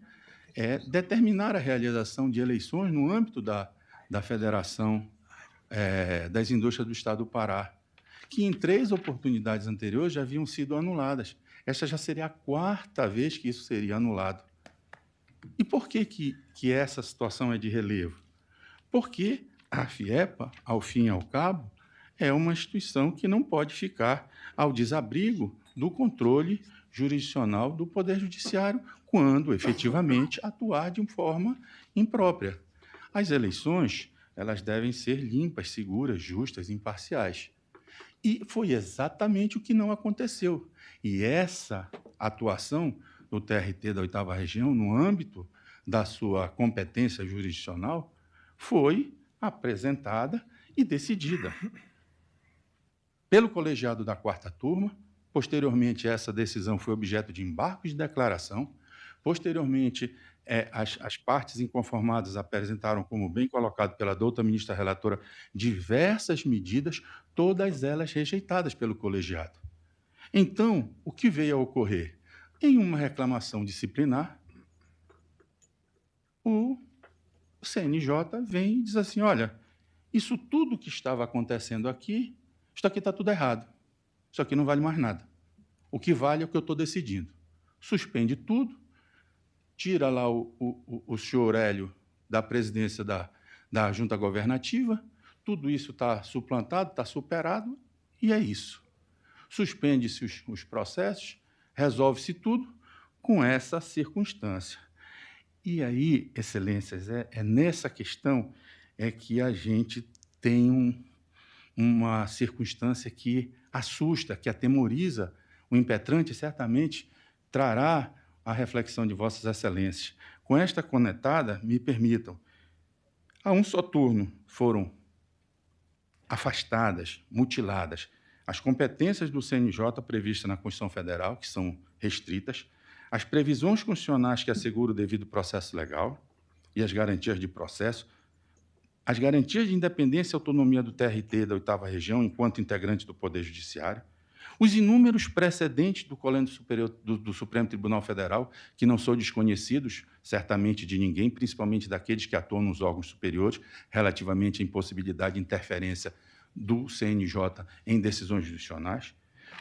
determinar a realização de eleições no âmbito da Federação das Indústrias do Estado do Pará, que em 3 oportunidades anteriores já haviam sido anuladas. Esta já seria a 4ª vez que isso seria anulado. E por que essa situação é de relevo? Porque a FIEPA, ao fim e ao cabo, é uma instituição que não pode ficar ao desabrigo do controle jurisdicional do Poder Judiciário quando, efetivamente, atuar de forma imprópria. As eleições, elas devem ser limpas, seguras, justas, imparciais. E foi exatamente o que não aconteceu. E essa atuação do TRT da 8ª Região, no âmbito da sua competência jurisdicional, foi apresentada e decidida pelo colegiado da 4ª turma. Posteriormente, essa decisão foi objeto de embargo de declaração. Posteriormente, as partes inconformadas apresentaram, como bem colocado pela doutora ministra relatora, diversas medidas, todas elas rejeitadas pelo colegiado. Então, o que veio a ocorrer? Em uma reclamação disciplinar, o CNJ vem e diz assim, olha, isso tudo que estava acontecendo aqui, isso aqui está tudo errado. Isso aqui não vale mais nada. O que vale é o que eu estou decidindo. Suspende tudo, tira lá o senhor Hélio da presidência da junta governativa, tudo isso está suplantado, está superado, e é isso. Suspende-se os processos, resolve-se tudo com essa circunstância. E aí, excelências, é nessa questão que a gente tem uma circunstância que assusta, que atemoriza o impetrante, certamente trará a reflexão de vossas excelências. Com esta conectada, me permitam, a um só turno foram afastadas, mutiladas, as competências do CNJ previstas na Constituição Federal, que são restritas, as previsões constitucionais que asseguram o devido processo legal e as garantias de processo, as garantias de independência e autonomia do TRT da 8ª Região enquanto integrante do Poder Judiciário, os inúmeros precedentes do Colégio Superior do Supremo Tribunal Federal, que não são desconhecidos, certamente, de ninguém, principalmente daqueles que atuam nos órgãos superiores, relativamente à impossibilidade de interferência do CNJ em decisões jurisdicionais,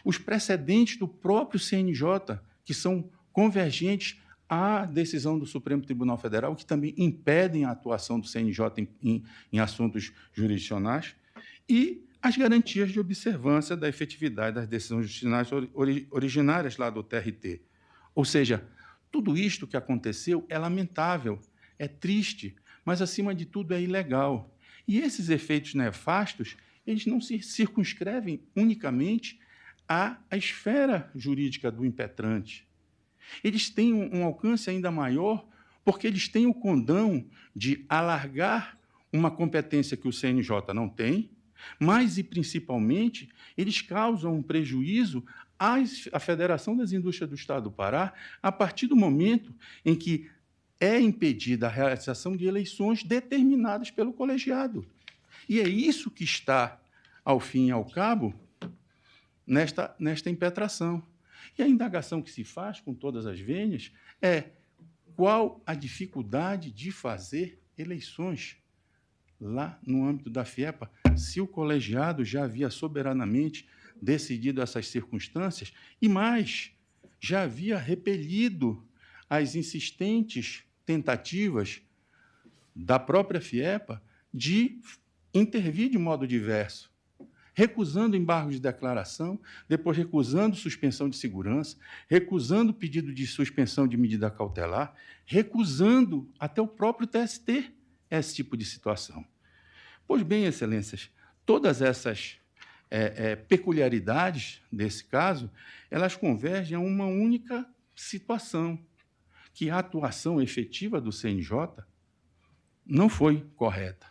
os precedentes do próprio CNJ, que são convergentes à decisão do Supremo Tribunal Federal, que também impedem a atuação do CNJ em assuntos jurisdicionais, e as garantias de observância da efetividade das decisões jurisdicionais originárias lá do TRT. Ou seja, tudo isto que aconteceu é lamentável, é triste, mas, acima de tudo, é ilegal. E esses efeitos nefastos, eles não se circunscrevem unicamente à esfera jurídica do impetrante. Eles têm um alcance ainda maior, porque eles têm o condão de alargar uma competência que o CNJ não tem, mas, e principalmente, eles causam um prejuízo à Federação das Indústrias do Estado do Pará a partir do momento em que é impedida a realização de eleições determinadas pelo colegiado. E é isso que está, ao fim e ao cabo, nesta impetração. E a indagação que se faz com todas as vênias é qual a dificuldade de fazer eleições lá no âmbito da FIEPA, se o colegiado já havia soberanamente decidido essas circunstâncias e, mais, já havia repelido as insistentes tentativas da própria FIEPA de intervir de modo diverso, recusando embargo de declaração, depois recusando suspensão de segurança, recusando pedido de suspensão de medida cautelar, recusando até o próprio TST esse tipo de situação. Pois bem, excelências, todas essas peculiaridades desse caso, elas convergem a uma única situação, que a atuação efetiva do CNJ não foi correta.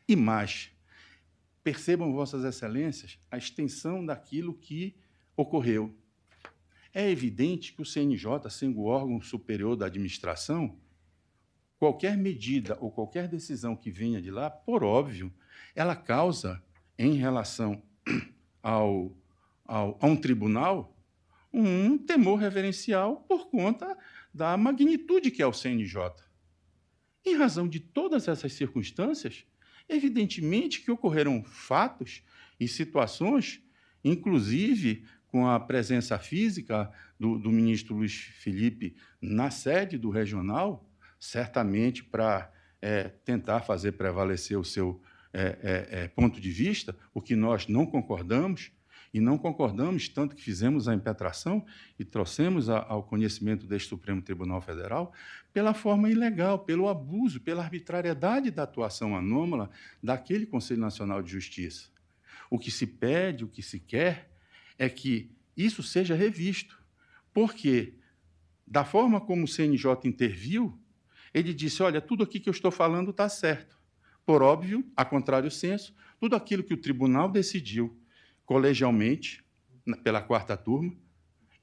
E mais, percebam, vossas excelências, a extensão daquilo que ocorreu. É evidente que o CNJ, sendo o órgão superior da administração, qualquer medida ou qualquer decisão que venha de lá, por óbvio, ela causa, em relação a um tribunal, um temor reverencial por conta da magnitude que é o CNJ. Em razão de todas essas circunstâncias, evidentemente que ocorreram fatos e situações, inclusive com a presença física do ministro Luiz Felipe na sede do regional, certamente para tentar fazer prevalecer o seu ponto de vista, o que nós não concordamos, e não concordamos, tanto que fizemos a impetração e trouxemos ao conhecimento deste Supremo Tribunal Federal, pela forma ilegal, pelo abuso, pela arbitrariedade da atuação anômala daquele Conselho Nacional de Justiça. O que se pede, o que se quer, é que isso seja revisto, porque, da forma como o CNJ interviu, ele disse, olha, tudo aqui que eu estou falando está certo. Por óbvio, a contrário senso, tudo aquilo que o tribunal decidiu colegialmente, pela quarta turma,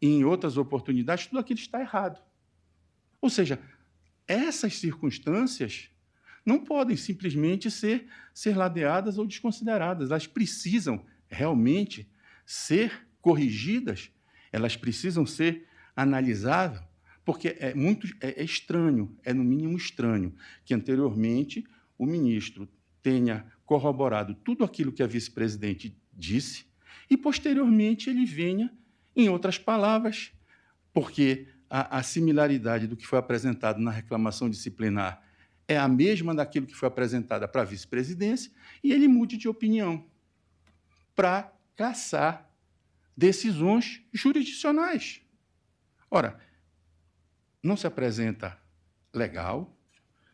e em outras oportunidades, tudo aquilo está errado. Ou seja, essas circunstâncias não podem simplesmente ser ladeadas ou desconsideradas. Elas precisam realmente ser corrigidas, elas precisam ser analisáveis, porque é estranho, é no mínimo estranho, que anteriormente o ministro tenha corroborado tudo aquilo que a vice-presidente disse e, posteriormente, ele venha, em outras palavras, porque a similaridade do que foi apresentado na reclamação disciplinar é a mesma daquilo que foi apresentada para a vice-presidência, e ele mude de opinião para caçar decisões jurisdicionais. Ora, não se apresenta legal,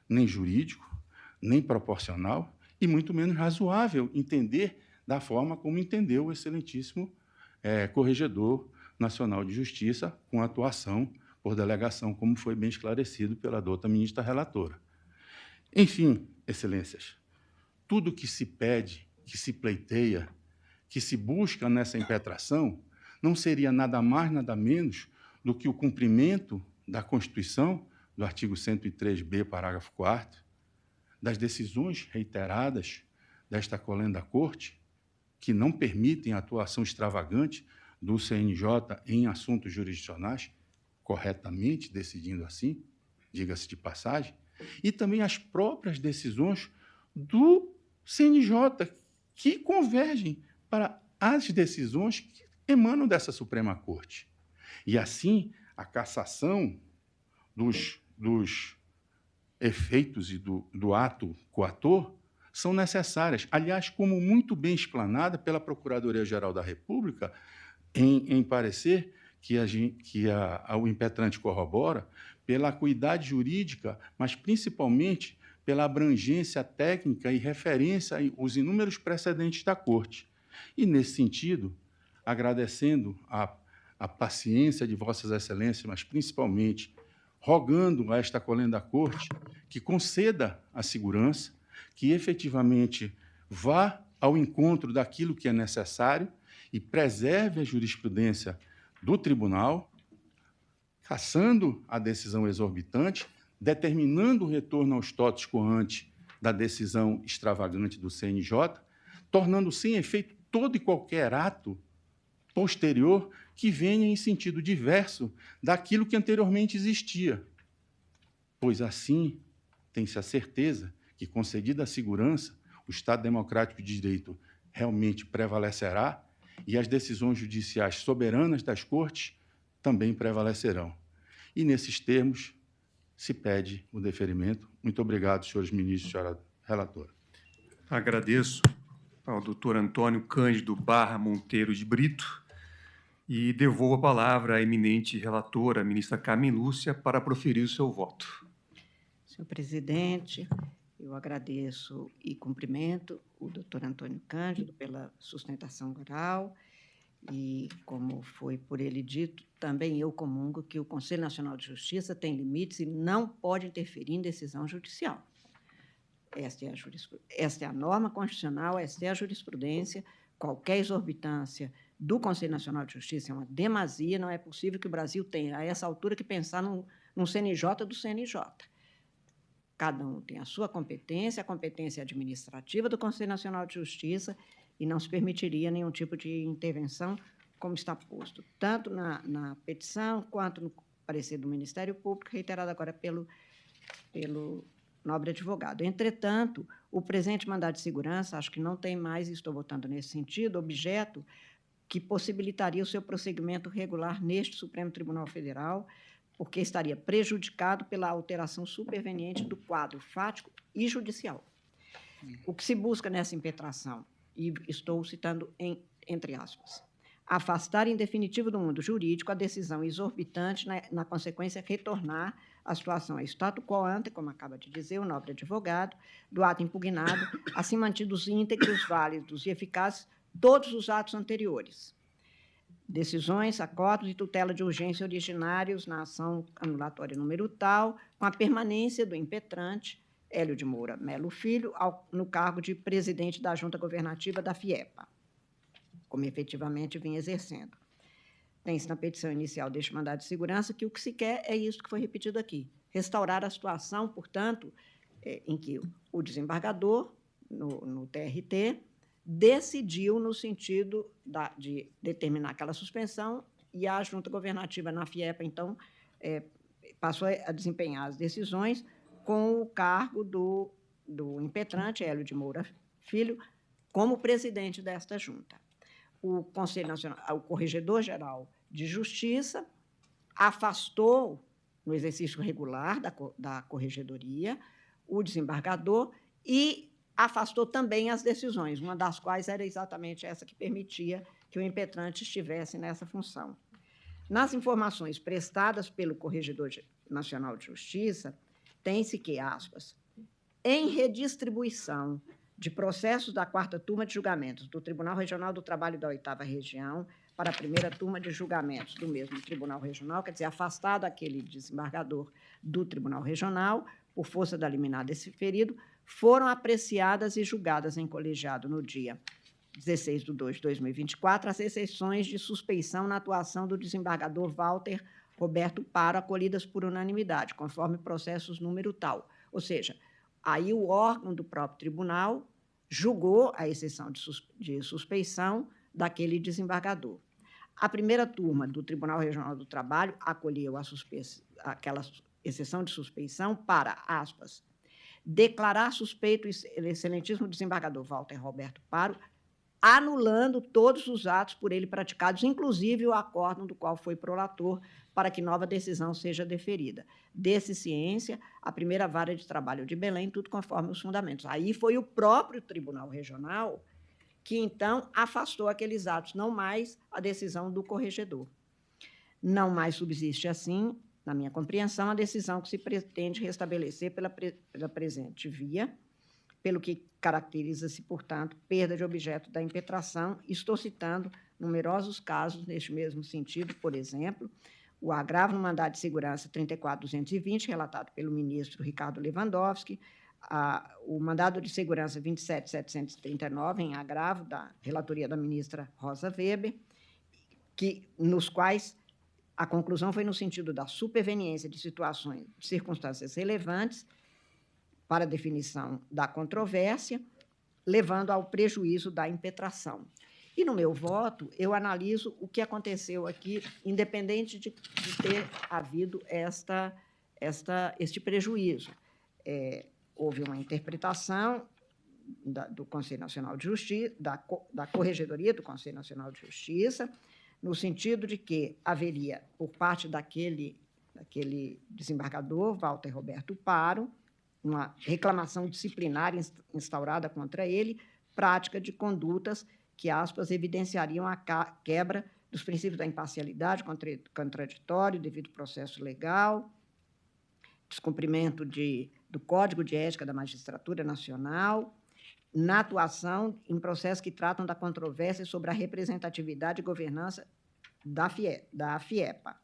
nem jurídico, nem proporcional, e muito menos razoável entender da forma como entendeu o excelentíssimo Corregedor Nacional de Justiça, com atuação por delegação, como foi bem esclarecido pela douta ministra relatora. Enfim, excelências, tudo que se pede, que se pleiteia, que se busca nessa impetração, não seria nada mais, nada menos do que o cumprimento da Constituição, do artigo 103b, parágrafo 4º, das decisões reiteradas desta colenda Corte, que não permitem a atuação extravagante do CNJ em assuntos jurisdicionais, corretamente decidindo assim, diga-se de passagem, e também as próprias decisões do CNJ, que convergem para as decisões que emanam dessa Suprema Corte. E, assim, a cassação dos efeitos e do ato coator são necessárias. Aliás, como muito bem explanada pela Procuradoria-Geral da República, em parecer que o impetrante corrobora, pela acuidade jurídica, mas principalmente pela abrangência técnica e referência aos inúmeros precedentes da Corte. E, nesse sentido, agradecendo a paciência de Vossas Excelências, mas principalmente rogando a esta colenda Corte que conceda a segurança, que efetivamente vá ao encontro daquilo que é necessário e preserve a jurisprudência do tribunal, cassando a decisão exorbitante, determinando o retorno ao status quo ante da decisão extravagante do CNJ, tornando sem efeito todo e qualquer ato posterior que venha em sentido diverso daquilo que anteriormente existia, pois assim tem-se a certeza que, concedida a segurança, o Estado Democrático de Direito realmente prevalecerá e as decisões judiciais soberanas das Cortes também prevalecerão. E, nesses termos, se pede o deferimento. Muito obrigado, senhores ministros e senhora relatora. Agradeço ao doutor Antônio Cândido Barra Monteiro de Brito e devolvo a palavra à eminente relatora, a ministra Carmen Lúcia, para proferir o seu voto. Senhor presidente, eu agradeço e cumprimento o doutor Antônio Cândido pela sustentação oral e, como foi por ele dito, também eu comungo que o Conselho Nacional de Justiça tem limites e não pode interferir em decisão judicial. Esta é a norma constitucional, esta é a jurisprudência. Qualquer exorbitância do Conselho Nacional de Justiça é uma demasia, não é possível que o Brasil tenha, a essa altura, que pensar num CNJ do CNJ. Cada um tem a sua competência, a competência administrativa do Conselho Nacional de Justiça, e não se permitiria nenhum tipo de intervenção, como está posto, tanto na petição quanto no parecer do Ministério Público, reiterado agora pelo nobre advogado. Entretanto, o presente mandado de segurança, acho que não tem mais, e estou votando nesse sentido, objeto que possibilitaria o seu prosseguimento regular neste Supremo Tribunal Federal, porque estaria prejudicado pela alteração superveniente do quadro fático e judicial. O que se busca nessa impetração, e estou citando entre aspas, afastar em definitivo do mundo jurídico a decisão exorbitante, na consequência, retornar a situação a status quo ante, como acaba de dizer o nobre advogado, do ato impugnado, assim mantidos íntegros, válidos e eficazes todos os atos anteriores. Decisões, acordos e tutela de urgência originários na ação anulatória número tal, com a permanência do impetrante, Hélio de Moura Melo Filho, no cargo de presidente da Junta Governativa da FIEPA, como efetivamente vinha exercendo. Tem-se na petição inicial deste mandado de segurança que o que se quer é isso que foi repetido aqui, restaurar a situação, portanto, em que o desembargador, no TRT, decidiu no sentido de determinar aquela suspensão e a Junta Governativa na FIEPA, então, passou a desempenhar as decisões com o cargo do impetrante, Hélio de Moura Filho, como presidente desta junta. O Conselho Nacional, o Corregedor-Geral de Justiça, afastou, no exercício regular da corregedoria, o desembargador e afastou também as decisões, uma das quais era exatamente essa que permitia que o impetrante estivesse nessa função. Nas informações prestadas pelo Corregedor Nacional de Justiça, tem-se que, aspas, em redistribuição de processos da 4ª turma de julgamentos do Tribunal Regional do Trabalho da 8ª Região para a 1ª turma de julgamentos do mesmo Tribunal Regional, quer dizer, afastado aquele desembargador do Tribunal Regional, por força da liminar desse ferido, foram apreciadas e julgadas em colegiado no dia 16 de 2 de 2024 as exceções de suspeição na atuação do desembargador Walter Roberto Paro, acolhidas por unanimidade, conforme processos número tal. Ou seja, aí o órgão do próprio tribunal julgou a exceção de suspeição daquele desembargador. A 1ª turma do Tribunal Regional do Trabalho acolheu aquela exceção de suspeição para, aspas, declarar suspeito o excelentíssimo desembargador Walter Roberto Paro, anulando todos os atos por ele praticados, inclusive o acórdão do qual foi prolator, para que nova decisão seja deferida. Desse ciência, a 1ª Vara de Trabalho de Belém, tudo conforme os fundamentos. Aí foi o próprio Tribunal Regional que, então, afastou aqueles atos, não mais a decisão do corregedor. Não mais subsiste, assim, na minha compreensão, a decisão que se pretende restabelecer pela presente via, pelo que caracteriza-se, portanto, perda de objeto da impetração. Estou citando numerosos casos neste mesmo sentido, por exemplo, o agravo no mandado de segurança 34.220, relatado pelo ministro Ricardo Lewandowski, o mandado de segurança 27.739, em agravo da relatoria da ministra Rosa Weber, nos quais a conclusão foi no sentido da superveniência de situações, de circunstâncias relevantes para a definição da controvérsia, levando ao prejuízo da impetração. E, no meu voto, eu analiso o que aconteceu aqui, independente de ter havido este prejuízo. Houve uma interpretação do Conselho Nacional de Justiça, da Corregedoria do Conselho Nacional de Justiça, no sentido de que haveria, por parte daquele desembargador, Walter Roberto Paro, uma reclamação disciplinar instaurada contra ele, prática de condutas que, aspas, evidenciariam a quebra dos princípios da imparcialidade, contraditório, devido processo legal, descumprimento do Código de Ética da Magistratura Nacional, na atuação em processos que tratam da controvérsia sobre a representatividade e governança da FIEPA.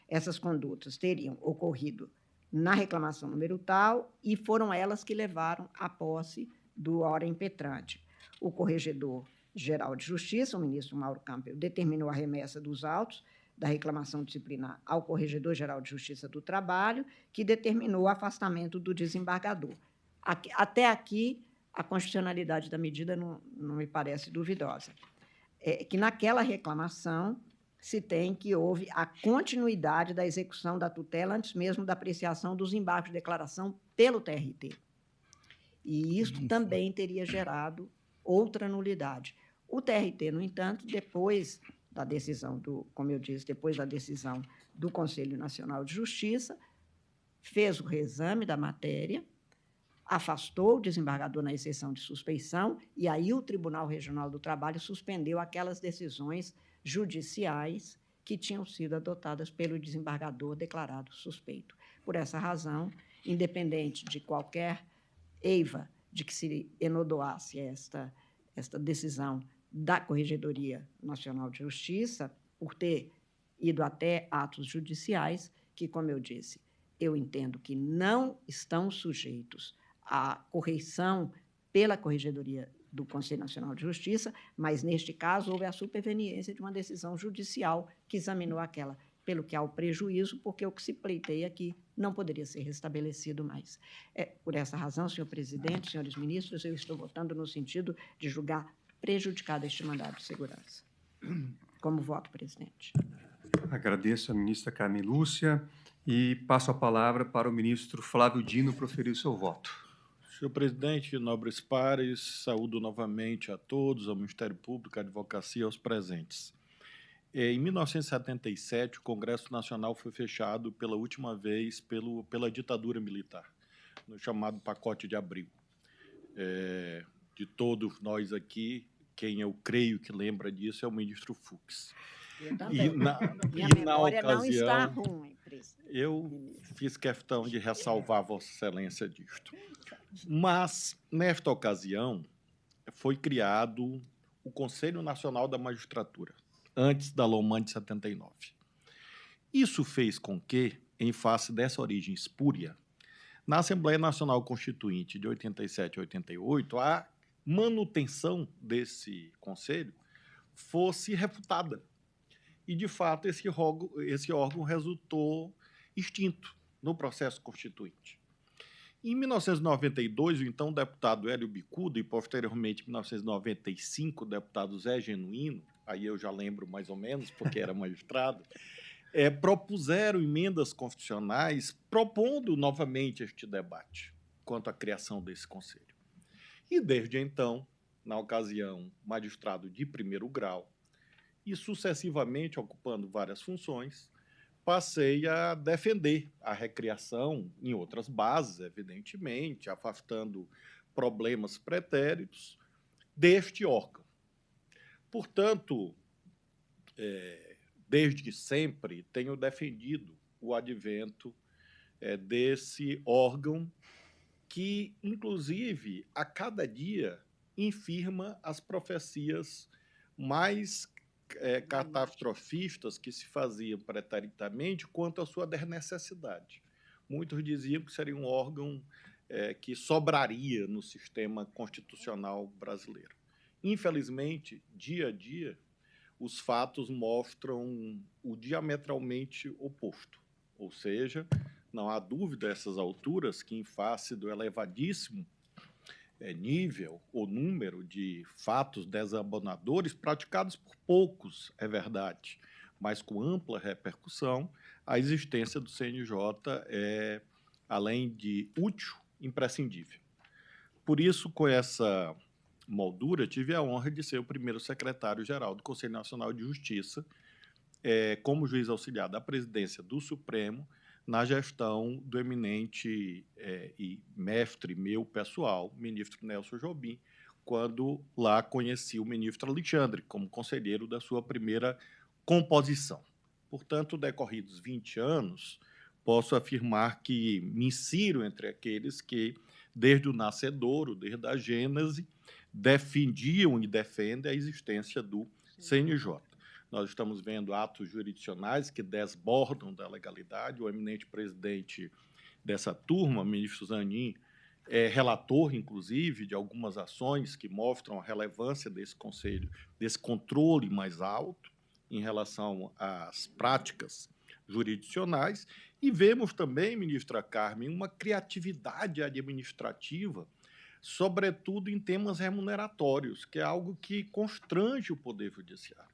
Essas condutas teriam ocorrido na reclamação número tal e foram elas que levaram à posse do ora impetrante. O Corregedor-Geral de Justiça, o ministro Mauro Campbell, determinou a remessa dos autos da reclamação disciplinar ao Corregedor-Geral de Justiça do Trabalho, que determinou o afastamento do desembargador. Até aqui, a constitucionalidade da medida não me parece duvidosa. Que naquela reclamação se tem que houve a continuidade da execução da tutela antes mesmo da apreciação dos embargos de declaração pelo TRT. E isso também teria gerado outra nulidade. O TRT, no entanto, depois da decisão como eu disse, depois da decisão do Conselho Nacional de Justiça, fez o reexame da matéria, afastou o desembargador na exceção de suspeição, e aí o Tribunal Regional do Trabalho suspendeu aquelas decisões judiciais que tinham sido adotadas pelo desembargador declarado suspeito. Por essa razão, independente de qualquer eiva de que se enodoasse esta decisão da Corregedoria Nacional de Justiça, por ter ido até atos judiciais, que, como eu disse, eu entendo que não estão sujeitos à correição pela Corregedoria do Conselho Nacional de Justiça, mas, neste caso, houve a superveniência de uma decisão judicial que examinou aquela, pelo que há o prejuízo, porque o que se pleiteia aqui não poderia ser restabelecido mais. Por essa razão, senhor presidente, senhores ministros, eu estou votando no sentido de julgar prejudicado este mandado de segurança. Como voto, presidente. Agradeço à ministra Carmen Lúcia e passo a palavra para o ministro Flávio Dino proferir o seu voto. Senhor presidente, nobres pares, saúdo novamente a todos, ao Ministério Público, à advocacia e aos presentes. Em 1977, o Congresso Nacional foi fechado pela última vez pela ditadura militar, no chamado Pacote de Abril. De todos nós aqui, quem eu creio que lembra disso é o ministro Fux. Eu também. Minha memória não está ruim, presidente. Eu fiz questão de ressalvar Vossa Excelência disto. Mas, nesta ocasião, foi criado o Conselho Nacional da Magistratura, antes da LOMAN de 79. Isso fez com que, em face dessa origem espúria, na Assembleia Nacional Constituinte de 87 a 88, a manutenção desse conselho fosse refutada. E, de fato, esse órgão resultou extinto no processo constituinte. Em 1992, o então deputado Hélio Bicudo e, posteriormente, em 1995, o deputado Zé Genuíno, aí eu já lembro mais ou menos, porque era magistrado, propuseram emendas constitucionais propondo novamente este debate quanto à criação desse conselho. E, desde então, na ocasião, magistrado de primeiro grau, e sucessivamente ocupando várias funções, passei a defender a recriação em outras bases, evidentemente, afastando problemas pretéritos deste órgão. Portanto, desde sempre tenho defendido o advento desse órgão que, inclusive, a cada dia infirma as profecias mais catastrofistas que se faziam preternitamente quanto à sua desnecessidade. Muitos diziam que seria um órgão que sobraria no sistema constitucional brasileiro. Infelizmente, dia a dia, os fatos mostram o diametralmente oposto. Ou seja, não há dúvida a essas alturas que, em face do elevadíssimo nível ou número de fatos desabonadores praticados por poucos, é verdade, mas com ampla repercussão, a existência do CNJ é, além de útil, imprescindível. Por isso, com essa moldura, tive a honra de ser o primeiro secretário-geral do Conselho Nacional de Justiça, como juiz auxiliar da presidência do Supremo, na gestão do eminente e mestre meu pessoal, ministro Nelson Jobim, quando lá conheci o ministro Alexandre como conselheiro da sua primeira composição. Portanto, decorridos 20 anos, posso afirmar que me insiro entre aqueles que, desde o nascedouro, desde a gênese, defendiam e defendem a existência do CNJ. Nós estamos vendo atos jurisdicionais que desbordam da legalidade. O eminente presidente dessa turma, ministro Zanin, é relator, inclusive, de algumas ações que mostram a relevância desse conselho, desse controle mais alto em relação às práticas jurisdicionais. E vemos também, ministra Carmen, uma criatividade administrativa, sobretudo em temas remuneratórios, que é algo que constrange o Poder Judiciário.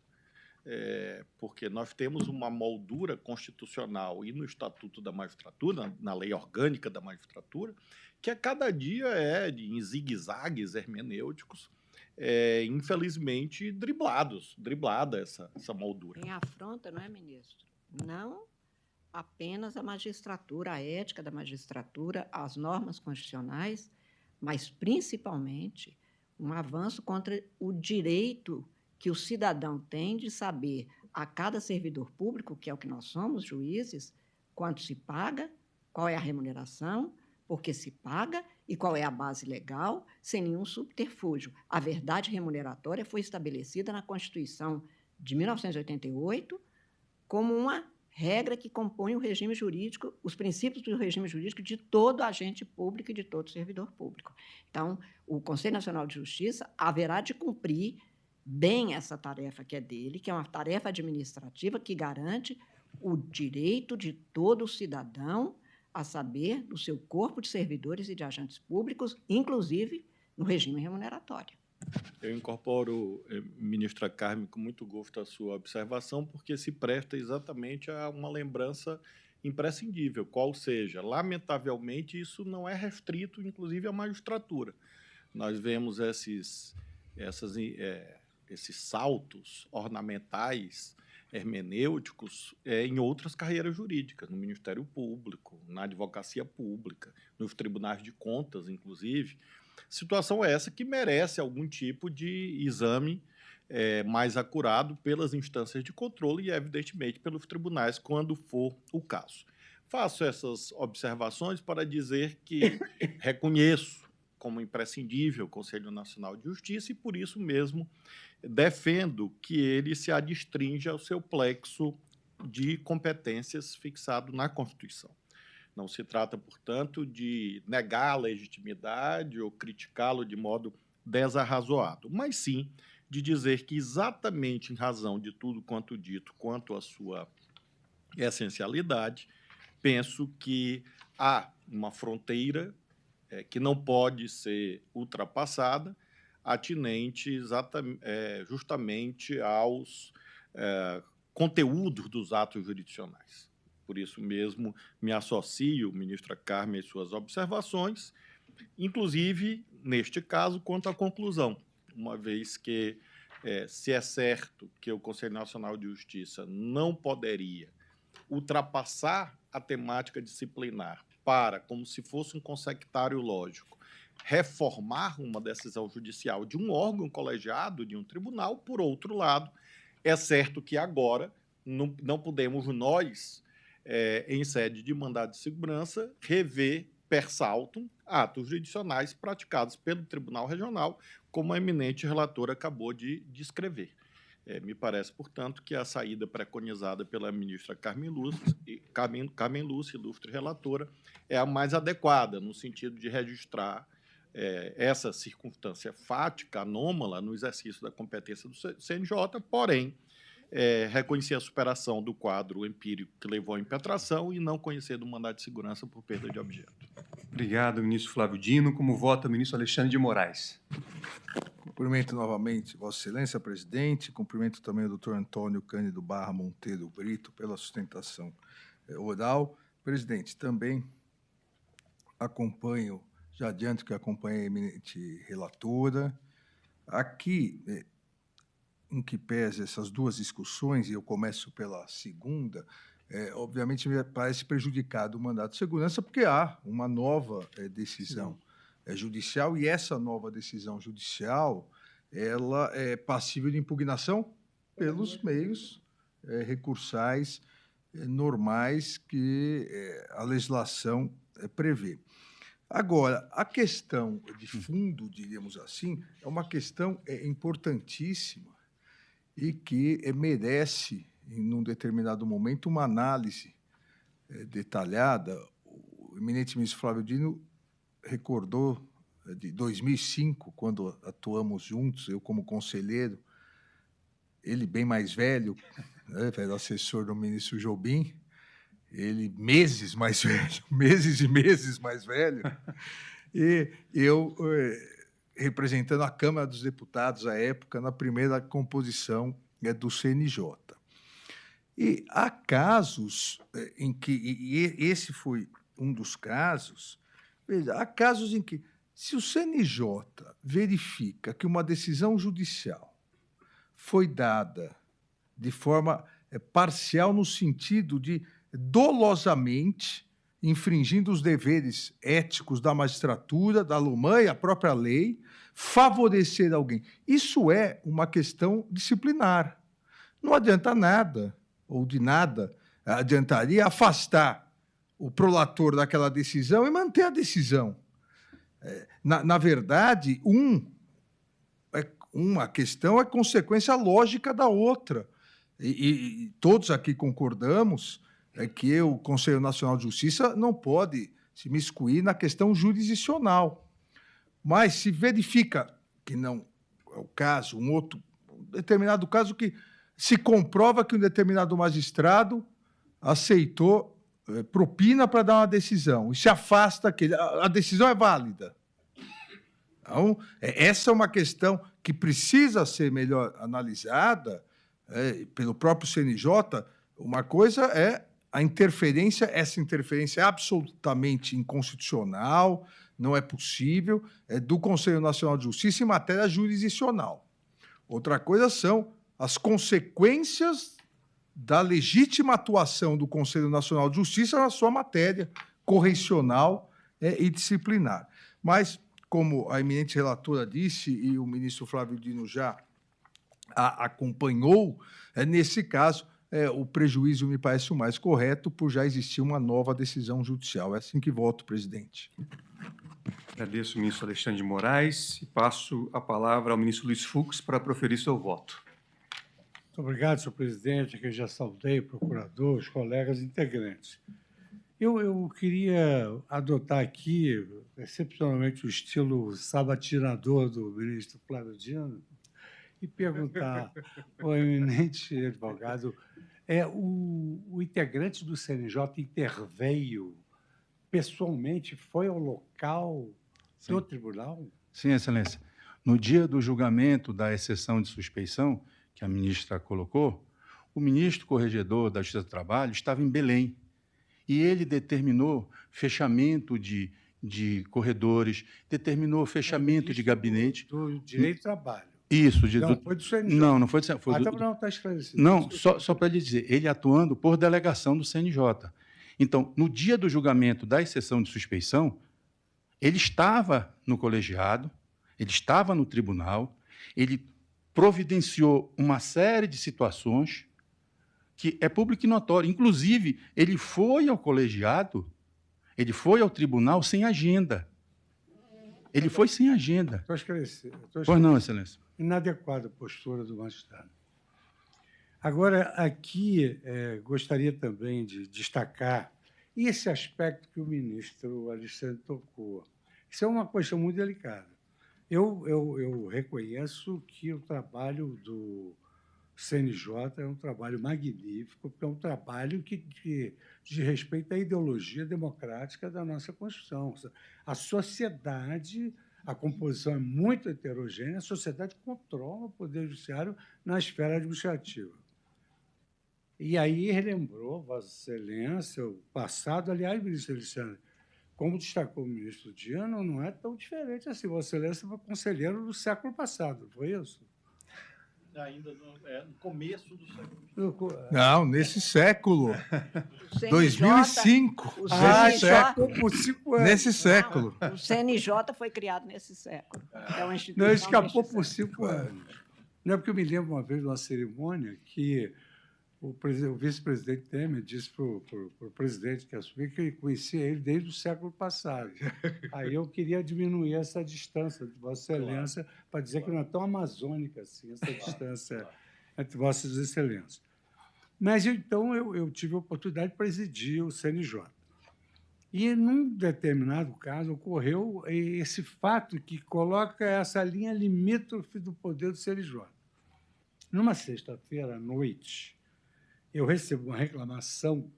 Porque nós temos uma moldura constitucional e no Estatuto da Magistratura, na Lei Orgânica da Magistratura, que a cada dia em zigue-zagues hermenêuticos, infelizmente, driblada essa moldura. Em afronta, não é, ministro? Não apenas a magistratura, a ética da magistratura, as normas constitucionais, mas, principalmente, um avanço contra o direito que o cidadão tem de saber a cada servidor público, que é o que nós somos, juízes, quanto se paga, qual é a remuneração, por que se paga e qual é a base legal, sem nenhum subterfúgio. A verdade remuneratória foi estabelecida na Constituição de 1988 como uma regra que compõe o regime jurídico, os princípios do regime jurídico de todo agente público e de todo servidor público. Então, o Conselho Nacional de Justiça haverá de cumprir bem essa tarefa que é dele, que é uma tarefa administrativa que garante o direito de todo cidadão a saber do seu corpo de servidores e de agentes públicos, inclusive no regime remuneratório. Eu incorporo, ministra Carmen, com muito gosto a sua observação, porque se presta exatamente a uma lembrança imprescindível, qual seja, lamentavelmente, isso não é restrito, inclusive, à magistratura. Nós vemos esses saltos ornamentais, hermenêuticos, em outras carreiras jurídicas, no Ministério Público, na advocacia pública, nos tribunais de contas, inclusive. Situação essa que merece algum tipo de exame mais acurado pelas instâncias de controle e, evidentemente, pelos tribunais, quando for o caso. Faço essas observações para dizer que reconheço como imprescindível o Conselho Nacional de Justiça e, por isso mesmo, defendo que ele se adstrinja ao seu plexo de competências fixado na Constituição. Não se trata, portanto, de negar a legitimidade ou criticá-lo de modo desarrazoado, mas sim de dizer que, exatamente em razão de tudo quanto dito quanto à sua essencialidade, penso que há uma fronteira que não pode ser ultrapassada, atinente justamente aos conteúdos dos atos jurisdicionais. Por isso mesmo, me associo, ministra Carmen, às suas observações, inclusive, neste caso, quanto à conclusão, uma vez que, se é certo que o Conselho Nacional de Justiça não poderia ultrapassar a temática disciplinar para, como se fosse um consectário lógico, reformar uma decisão judicial de um órgão colegiado, de um tribunal, por outro lado, é certo que agora não podemos nós, em sede de mandado de segurança, rever per saltum atos jurisdicionais praticados pelo Tribunal Regional, como a eminente relatora acabou de descrever. Me parece, portanto, que a saída preconizada pela ministra Carmen Lúcia, ilustre relatora, é a mais adequada, no sentido de registrar essa circunstância fática, anômala, no exercício da competência do CNJ, porém, reconhecer a superação do quadro empírico que levou à impetração e não conhecer do mandado de segurança por perda de objeto. Obrigado, ministro Flávio Dino. Como vota o ministro Alexandre de Moraes? Cumprimento novamente Vossa Excelência, presidente. Cumprimento também o doutor Antônio Cândido Barra Monteiro Brito pela sustentação oral. Presidente, também acompanho, já adianto que acompanhei a eminente relatora. Aqui, em que pese essas duas discussões, e eu começo pela segunda, obviamente me parece prejudicado o mandato de segurança, porque há uma nova decisão judicial, e essa nova decisão judicial ela é passível de impugnação pelos meios recursais normais que a legislação prevê. Agora, a questão de fundo, diríamos assim, é uma questão importantíssima e que merece, em um determinado momento, uma análise detalhada. O eminente ministro Flávio Dino recordou de 2005, quando atuamos juntos, eu como conselheiro, ele bem mais velho, né, era assessor do ministro Jobim, ele meses mais velho, meses e meses mais velho, e eu representando a Câmara dos Deputados à época, na primeira composição do CNJ. E há casos em que, e esse foi um dos casos, veja, há casos em que, se o CNJ verifica que uma decisão judicial foi dada de forma parcial, no sentido de dolosamente infringindo os deveres éticos da magistratura, da LUMAN e a própria lei, favorecer alguém. Isso é uma questão disciplinar. Não adianta nada, ou de nada, adiantaria afastar o prolator daquela decisão e manter a decisão. Na verdade, uma questão é consequência lógica da outra. E todos aqui concordamos que o Conselho Nacional de Justiça não pode se miscuir na questão jurisdicional. Mas se verifica que não é o caso, um determinado caso que se comprova que um determinado magistrado aceitou propina para dar uma decisão e se afasta, a decisão é válida. Então, essa é uma questão que precisa ser melhor analisada pelo próprio CNJ. Uma coisa é a interferência, essa interferência é absolutamente inconstitucional, não é possível, do Conselho Nacional de Justiça em matéria jurisdicional. Outra coisa são as consequências da legítima atuação do Conselho Nacional de Justiça na sua matéria correcional e disciplinar. Mas, como a eminente relatora disse, e o ministro Flávio Dino já acompanhou, nesse caso, o prejuízo me parece o mais correto, por já existir uma nova decisão judicial. É assim que voto, presidente. Agradeço o ministro Alexandre de Moraes e passo a palavra ao ministro Luiz Fux para proferir seu voto. Muito obrigado, senhor presidente, que eu já saudei o procurador, os colegas integrantes. Eu queria adotar aqui, excepcionalmente, o estilo sabatinador do ministro Flávio Dino e perguntar ao eminente advogado, o integrante do CNJ interveio pessoalmente, foi ao local do tribunal? Sim, Excelência. No dia do julgamento da exceção de suspeição, que a ministra colocou, o ministro corregedor da Justiça do Trabalho estava em Belém e ele determinou fechamento de corredores, determinou fechamento de gabinete. Do direito do trabalho. Isso. Não, foi do CNJ. Não foi do CNJ. Não, está esclarecido. Não, só para lhe dizer, ele atuando por delegação do CNJ. Então, no dia do julgamento da exceção de suspeição, ele estava no colegiado, ele estava no tribunal, ele providenciou uma série de situações que é público e notório. Inclusive, ele foi ao colegiado, ele foi ao tribunal sem agenda. Ele foi sem agenda. Estou esclarecido. Pois não, Excelência. Inadequada a postura do magistrado. Agora, aqui, gostaria também de destacar esse aspecto que o ministro Alexandre tocou. Isso é uma questão muito delicada. Eu reconheço que o trabalho do O CNJ é um trabalho magnífico, porque é um trabalho que diz respeito à ideologia democrática da nossa Constituição. A sociedade, a composição é muito heterogênea, a sociedade controla o Poder Judiciário na esfera administrativa. E aí relembrou, Vossa Excelência, o passado. Aliás, ministro Alexandre, como destacou o ministro Dino, não é tão diferente assim. Vossa Excelência foi conselheiro do século passado, foi isso? Ainda no começo do século. Não, nesse século. O CNJ 2005. o Nesse CNJ século. Por 5 anos. Nesse século. O CNJ foi criado nesse século. É uma instituição Não, escapou deste por século. 5 anos. Não é porque eu me lembro uma vez de uma cerimônia que o vice-presidente Temer disse para o presidente que assumiu que conhecia ele desde o século passado. Aí eu queria diminuir essa distância de Vossa Excelência para dizer que não é tão amazônica assim, essa distância entre Vossas Excelências. Mas, então, eu tive a oportunidade de presidir o CNJ. E, num determinado caso, ocorreu esse fato que coloca essa linha limítrofe do poder do CNJ. Numa sexta-feira à noite, eu recebo uma reclamação.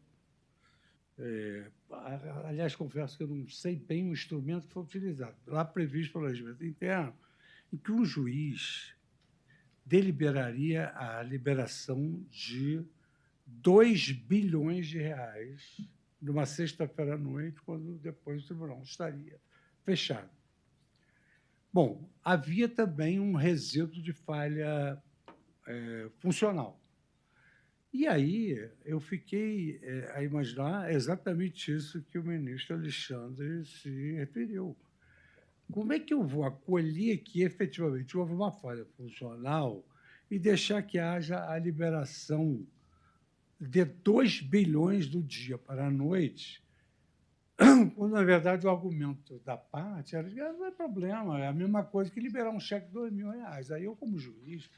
Aliás, confesso que eu não sei bem o instrumento que foi utilizado, lá previsto pelo regimento interno, em que um juiz deliberaria a liberação de 2 bilhões de reais numa sexta-feira à noite, quando depois o tribunal estaria fechado. Bom, havia também um resíduo de falha funcional. E aí eu fiquei a imaginar exatamente isso que o ministro Alexandre se referiu. Como é que eu vou acolher que, efetivamente, houve uma falha funcional e deixar que haja a liberação de 2 bilhões do dia para a noite, quando, na verdade, o argumento da parte era que não é problema, é a mesma coisa que liberar um cheque de R$ 2.000. Aí eu, como juiz,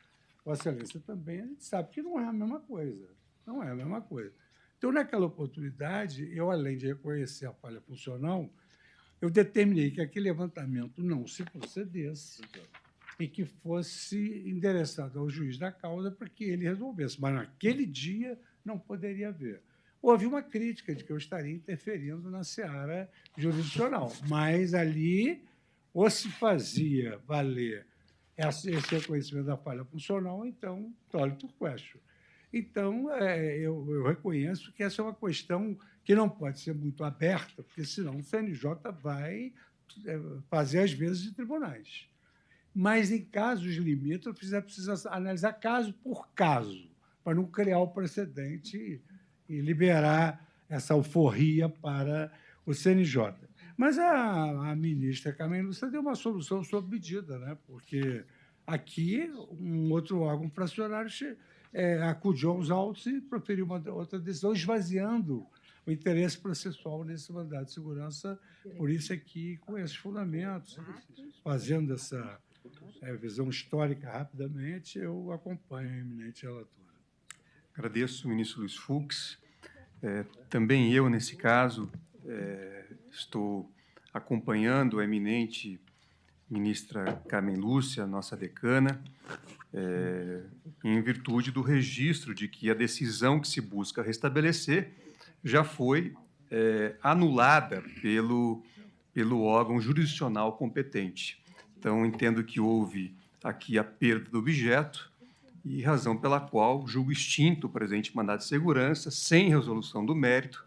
Vossa Excelência também, a gente sabe que não é a mesma coisa. Não é a mesma coisa. Então, naquela oportunidade, eu, além de reconhecer a falha funcional, eu determinei que aquele levantamento não se procedesse e que fosse endereçado ao juiz da causa para que ele resolvesse. Mas, naquele dia, não poderia haver. Houve uma crítica de que eu estaria interferindo na seara jurisdicional, mas ali ou se fazia valer esse reconhecimento da falha funcional, então, tollito question. Então, eu reconheço que essa é uma questão que não pode ser muito aberta, porque, senão, o CNJ vai fazer as vezes de tribunais. Mas, em casos limítrofes, é preciso analisar caso por caso, para não criar o precedente e liberar essa alforria para o CNJ. Mas a ministra Carmen Lúcia deu uma solução sob medida, né? Porque aqui um outro órgão fracionário acudiu aos autos e proferiu uma outra decisão, esvaziando o interesse processual nesse mandado de segurança. Por isso aqui, com esses fundamentos, fazendo essa visão histórica rapidamente, eu acompanho a eminente relatora. Agradeço, ministro Luiz Fux. Também eu, nesse caso, estou acompanhando a eminente ministra Carmen Lúcia, nossa decana, em virtude do registro de que a decisão que se busca restabelecer já foi anulada pelo órgão jurisdicional competente. Então, entendo que houve aqui a perda do objeto e razão pela qual julgo extinto o presente mandado de segurança, sem resolução do mérito,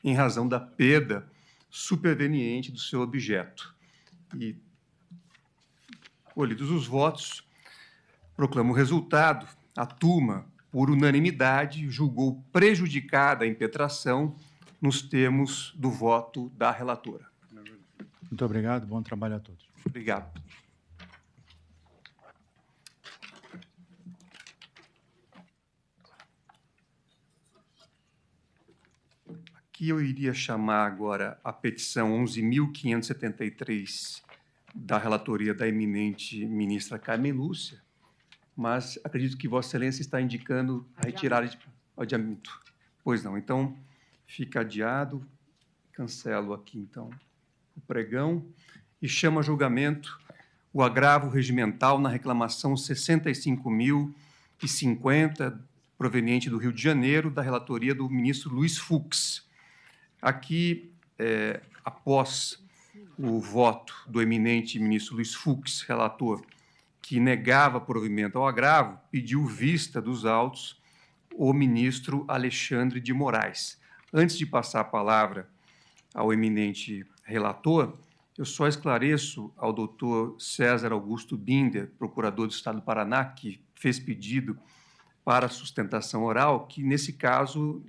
em razão da perda superveniente do seu objeto. E, colhidos os votos, proclamo o resultado. A turma, por unanimidade, julgou prejudicada a impetração nos termos do voto da relatora. Muito obrigado. Bom trabalho a todos. Obrigado. Aqui eu iria chamar agora a petição 11.573 da relatoria da eminente ministra Carmen Lúcia, mas acredito que Vossa Excelência está indicando a retirada de adiamento. Pois não, então fica adiado, cancelo aqui, então, o pregão e chamo a julgamento o agravo regimental na reclamação 65.500 2050, proveniente do Rio de Janeiro, da relatoria do ministro Luiz Fux. Aqui, após o voto do eminente ministro Luiz Fux, relator, que negava provimento ao agravo, pediu vista dos autos o ministro Alexandre de Moraes. Antes de passar a palavra ao eminente relator, eu só esclareço ao doutor César Augusto Binder, procurador do Estado do Paraná, que fez pedido para sustentação oral, que, nesse caso,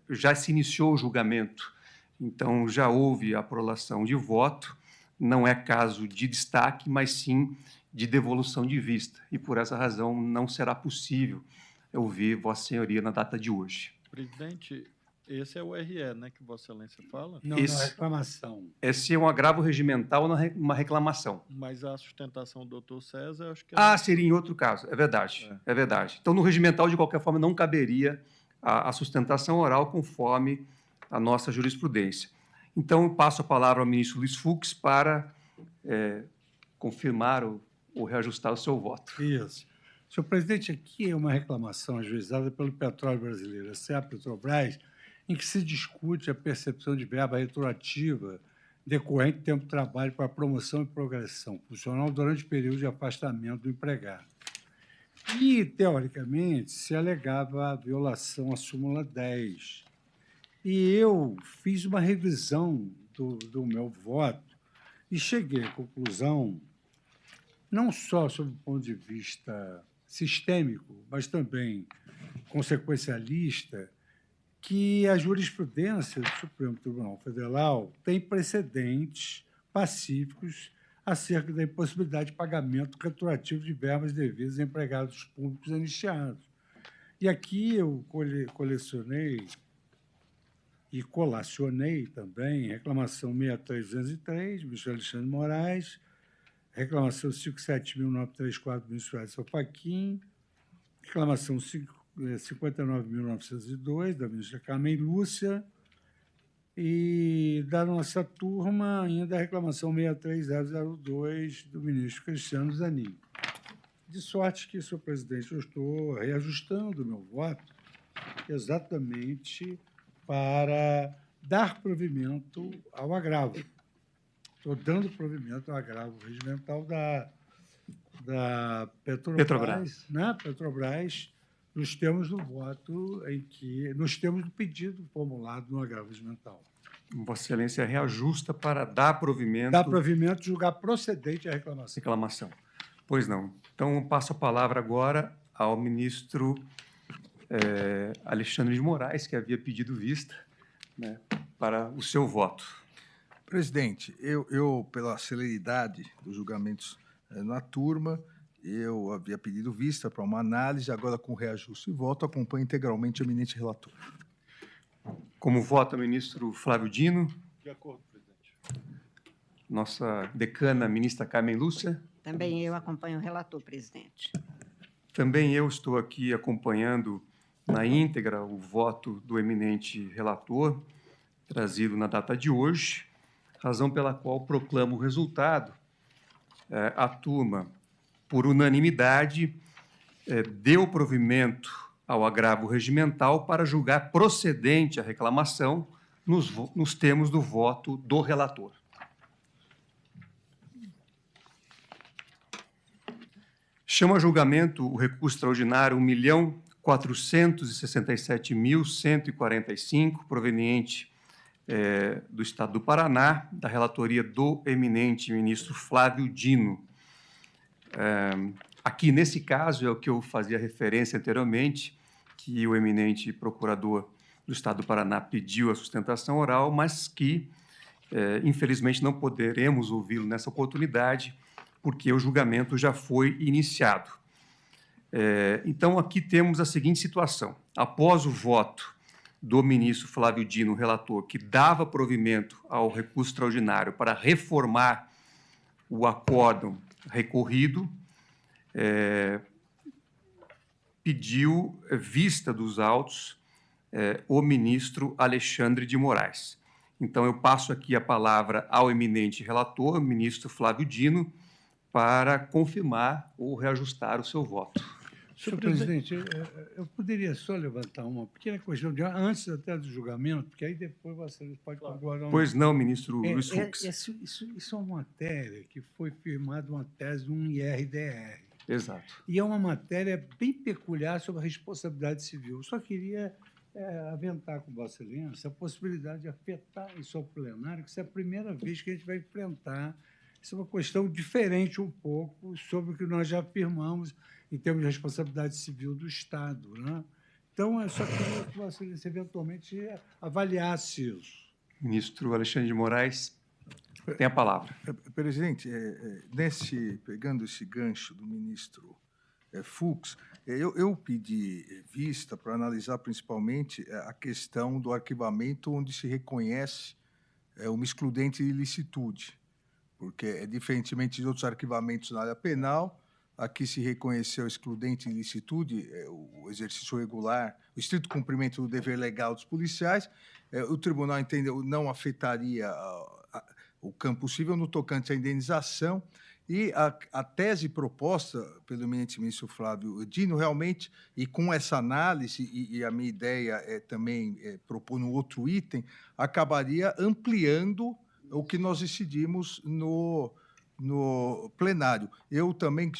já se iniciou o julgamento. Então, já houve a prolação de voto, não é caso de destaque, mas sim de devolução de vista. E, por essa razão, não será possível ouvir Vossa Senhoria na data de hoje. Presidente, esse é o RE, né, que Vossa Excelência fala? Não, Esse- na reclamação. Esse é um agravo regimental numa reclamação. Mas a sustentação do doutor César, eu acho que... Seria em outro caso, é verdade. É verdade. Então, no regimental, de qualquer forma, não caberia a sustentação oral conforme a nossa jurisprudência. Então, eu passo a palavra ao ministro Luiz Fux para confirmar ou reajustar o seu voto. Isso. Senhor presidente, aqui é uma reclamação ajuizada pelo Petróleo Brasileiro, a Petrobras, em que se discute a percepção de verba retroativa decorrente do tempo de trabalho para promoção e progressão funcional durante o período de afastamento do empregado. E, teoricamente, se alegava a violação à súmula 10. E eu fiz uma revisão do meu voto e cheguei à conclusão, não só sob o ponto de vista sistêmico, mas também consequencialista, que a jurisprudência do Supremo Tribunal Federal tem precedentes pacíficos acerca da impossibilidade de pagamento retroativo de verbas devidas a empregados públicos anistiados. E aqui eu colecionei e colacionei também reclamação 63203, ministro Alexandre de Moraes, reclamação 57.934, ministro Edson Fachin, reclamação 59.902, da ministra Carmen Lúcia, e da nossa turma ainda a reclamação 63002, do ministro Cristiano Zanin. De sorte que, senhor presidente, eu estou reajustando o meu voto exatamente para dar provimento ao agravo. Estou dando provimento ao agravo regimental da Petrobras, né? Petrobras, nos termos do voto nos termos do pedido formulado no agravo regimental. Vossa Excelência reajusta para dar provimento... Dá provimento, julgar procedente a reclamação. Reclamação. Pois não. Então, eu passo a palavra agora ao ministro Alexandre de Moraes, que havia pedido vista, né, para o seu voto. Presidente, eu pela celeridade dos julgamentos na turma, eu havia pedido vista para uma análise, agora com reajuste e voto, acompanho integralmente o eminente relator. Como vota o ministro Flávio Dino, De acordo, presidente. nossa decana, ministra Carmen Lúcia. Também eu acompanho o relator, presidente. Também eu estou aqui acompanhando na íntegra o voto do eminente relator, trazido na data de hoje, razão pela qual proclamo o resultado. A turma, por unanimidade, deu provimento ao agravo regimental para julgar procedente a reclamação nos termos do voto do relator. Chama a julgamento o recurso extraordinário 1.467.145, proveniente do Estado do Paraná, da relatoria do eminente ministro Flávio Dino. Aqui, nesse caso, é o que eu fazia referência anteriormente, que o eminente procurador do Estado do Paraná pediu a sustentação oral, mas que, infelizmente, não poderemos ouvi-lo nessa oportunidade, porque o julgamento já foi iniciado. Então, aqui temos a seguinte situação. Após o voto do ministro Flávio Dino, relator, que dava provimento ao recurso extraordinário para reformar o acórdão recorrido, pediu vista dos autos o ministro Alexandre de Moraes. Então, eu passo aqui a palavra ao eminente relator, ministro Flávio Dino, para confirmar ou reajustar o seu voto. Senhor presidente, eu poderia só levantar uma pequena questão, antes até do julgamento, porque aí depois você pode concordar. Pois não, ministro Luiz Fux. Isso é uma matéria que foi firmada uma tese de um IRDR. Exato. E é uma matéria bem peculiar sobre a responsabilidade civil. Eu só queria aventar com Vossa Excelência a possibilidade de afetar isso ao plenário, que isso é a primeira vez que a gente vai enfrentar. Isso é uma questão diferente um pouco sobre o que nós já afirmamos em termos de responsabilidade civil do Estado, né? Então, eu só queria que Vossa Excelência eventualmente avaliasse isso. Ministro Alexandre de Moraes, tem a palavra. Presidente, pegando esse gancho do ministro Fux, eu pedi vista para analisar principalmente a questão do arquivamento onde se reconhece uma excludente de ilicitude, porque, diferentemente de outros arquivamentos na área penal, aqui se reconheceu excludente de ilicitude, o exercício regular, o estrito cumprimento do dever legal dos policiais. O tribunal entendeu não afetaria o campo civil no tocante à indenização, e a tese proposta pelo eminente ministro Flávio Dino, realmente, e com essa análise, e a minha ideia é também propor no outro item, acabaria ampliando o que nós decidimos no plenário. Eu também,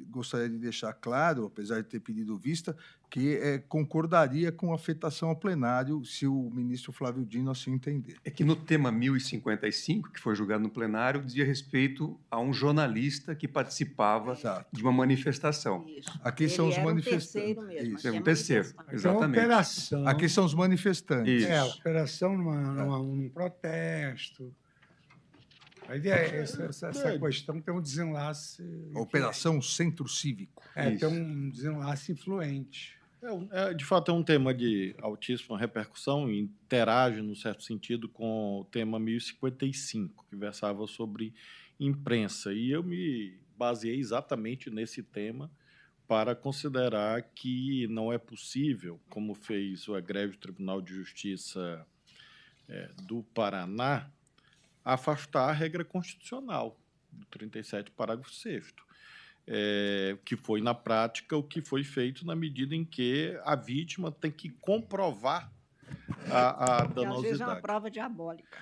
gostaria de deixar claro, apesar de ter pedido vista, que concordaria com a afetação ao plenário, se o ministro Flávio Dino assim entender. É que no tema 1055, que foi julgado no plenário, dizia respeito a um jornalista que participava de uma manifestação. Isso. Aqui são os manifestantes. Terceiro mesmo. Isso, aqui um terceiro, manifestação. exatamente. Operação. Aqui são os manifestantes. Isso. Operação num protesto. Aí essa questão tem um desenlace... A Operação Centro Cívico. Tem um desenlace influente. De fato, é um tema de altíssima repercussão e interage, no certo sentido, com o tema 1055, que versava sobre imprensa. E eu me baseei exatamente nesse tema para considerar que não é possível, como fez o egrégio Tribunal de Justiça do Paraná, afastar a regra constitucional do 37, parágrafo 6º, que foi, na prática, o que foi feito na medida em que a vítima tem que comprovar a danosidade. Às vezes é uma prova diabólica.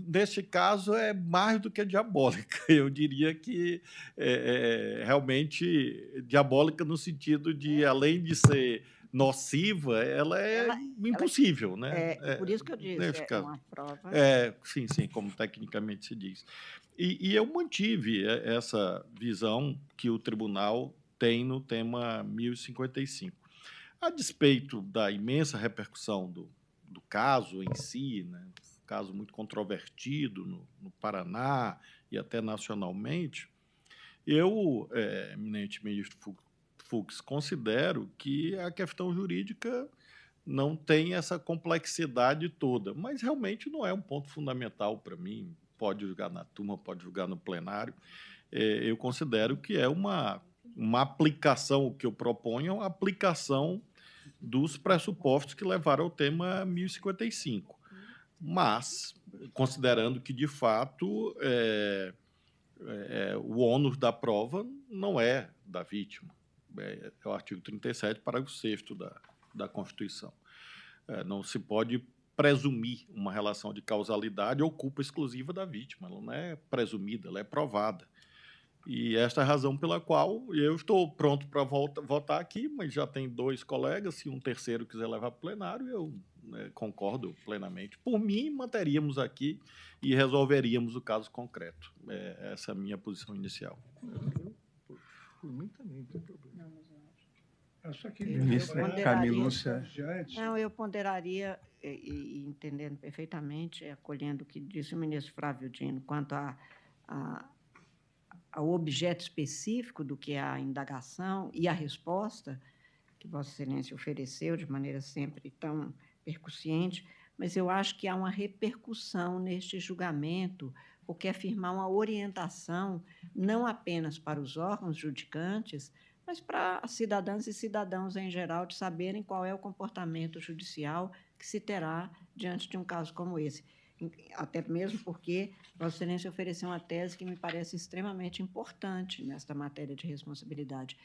Neste caso, é mais do que diabólica. Eu diria que realmente diabólica no sentido de, além de ser nociva, ela é impossível, né? Por isso que eu disse, uma prova... Sim, como tecnicamente se diz. E eu mantive essa visão que o tribunal tem no tema 1055. A despeito da imensa repercussão do caso em si, né? Caso muito controvertido no Paraná e até nacionalmente, eu, eminente ministro Fux, considero que a questão jurídica não tem essa complexidade toda, mas realmente não é um ponto fundamental para mim. Pode julgar na turma, pode julgar no plenário. Eu considero que é uma aplicação, o que eu proponho é uma aplicação dos pressupostos que levaram ao tema 1055. Mas, considerando que, de fato, o ônus da prova não é da vítima. É o artigo 37, parágrafo 6º da Constituição. Não se pode presumir uma relação de causalidade ou culpa exclusiva da vítima. Ela não é presumida, ela é provada. E esta é a razão pela qual eu estou pronto para votar aqui, mas já tem 2 colegas, se um terceiro quiser levar para o plenário, eu concordo plenamente. Por mim, manteríamos aqui e resolveríamos o caso concreto. Essa é a minha posição inicial. Por mim também, não tem problema. Eu só queria... Camila Lúcia. Não, eu ponderaria, e entendendo perfeitamente, acolhendo o que disse o ministro Flávio Dino, quanto ao objeto específico do que é a indagação e a resposta que Vossa Excelência ofereceu de maneira sempre tão percussiente, mas eu acho que há uma repercussão neste julgamento, porque afirmar uma orientação não apenas para os órgãos judicantes, mas para cidadãs e cidadãos em geral, de saberem qual é o comportamento judicial que se terá diante de um caso como esse. Até mesmo porque Vossa Excelência ofereceu uma tese que me parece extremamente importante nesta matéria de responsabilidade.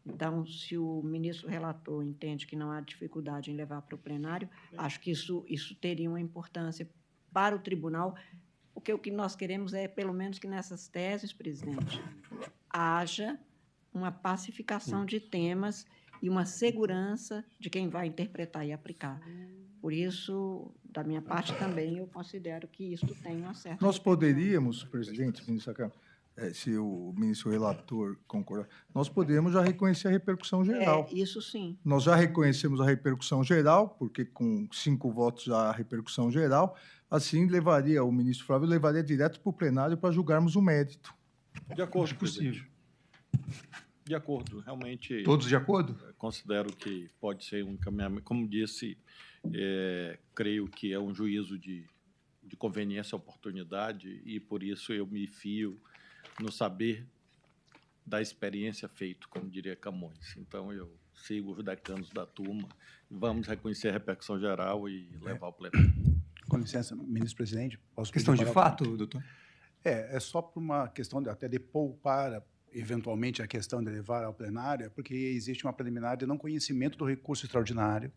Então, se o ministro relator entende que não há dificuldade em levar para o plenário, acho que isso teria uma importância para o tribunal, porque o que nós queremos é, pelo menos, que nessas teses, presidente, haja uma pacificação de temas e uma segurança de quem vai interpretar e aplicar. Por isso, da minha parte também, eu considero que isto tem uma certa... Nós poderíamos, presidente, ministro Câmara, se o ministro relator concordar, nós poderíamos já reconhecer a repercussão geral. Isso sim. Nós já reconhecemos a repercussão geral, porque com 5 votos já há repercussão geral, assim levaria, o ministro Flávio levaria direto para o plenário para julgarmos o mérito. De acordo, possível. De acordo, realmente. Todos de acordo? Considero que pode ser um encaminhamento. Como disse, creio que é um juízo de conveniência e oportunidade, e por isso eu me fio no saber da experiência feito, como diria Camões. Então, eu sigo os decanos da turma, vamos reconhecer a repercussão geral e levar ao plenário. Com licença, ministro presidente, posso... Questão de fato, doutor? É só por uma questão até de poupar, eventualmente, a questão de levar ao plenário, porque existe uma preliminar de não conhecimento do recurso extraordinário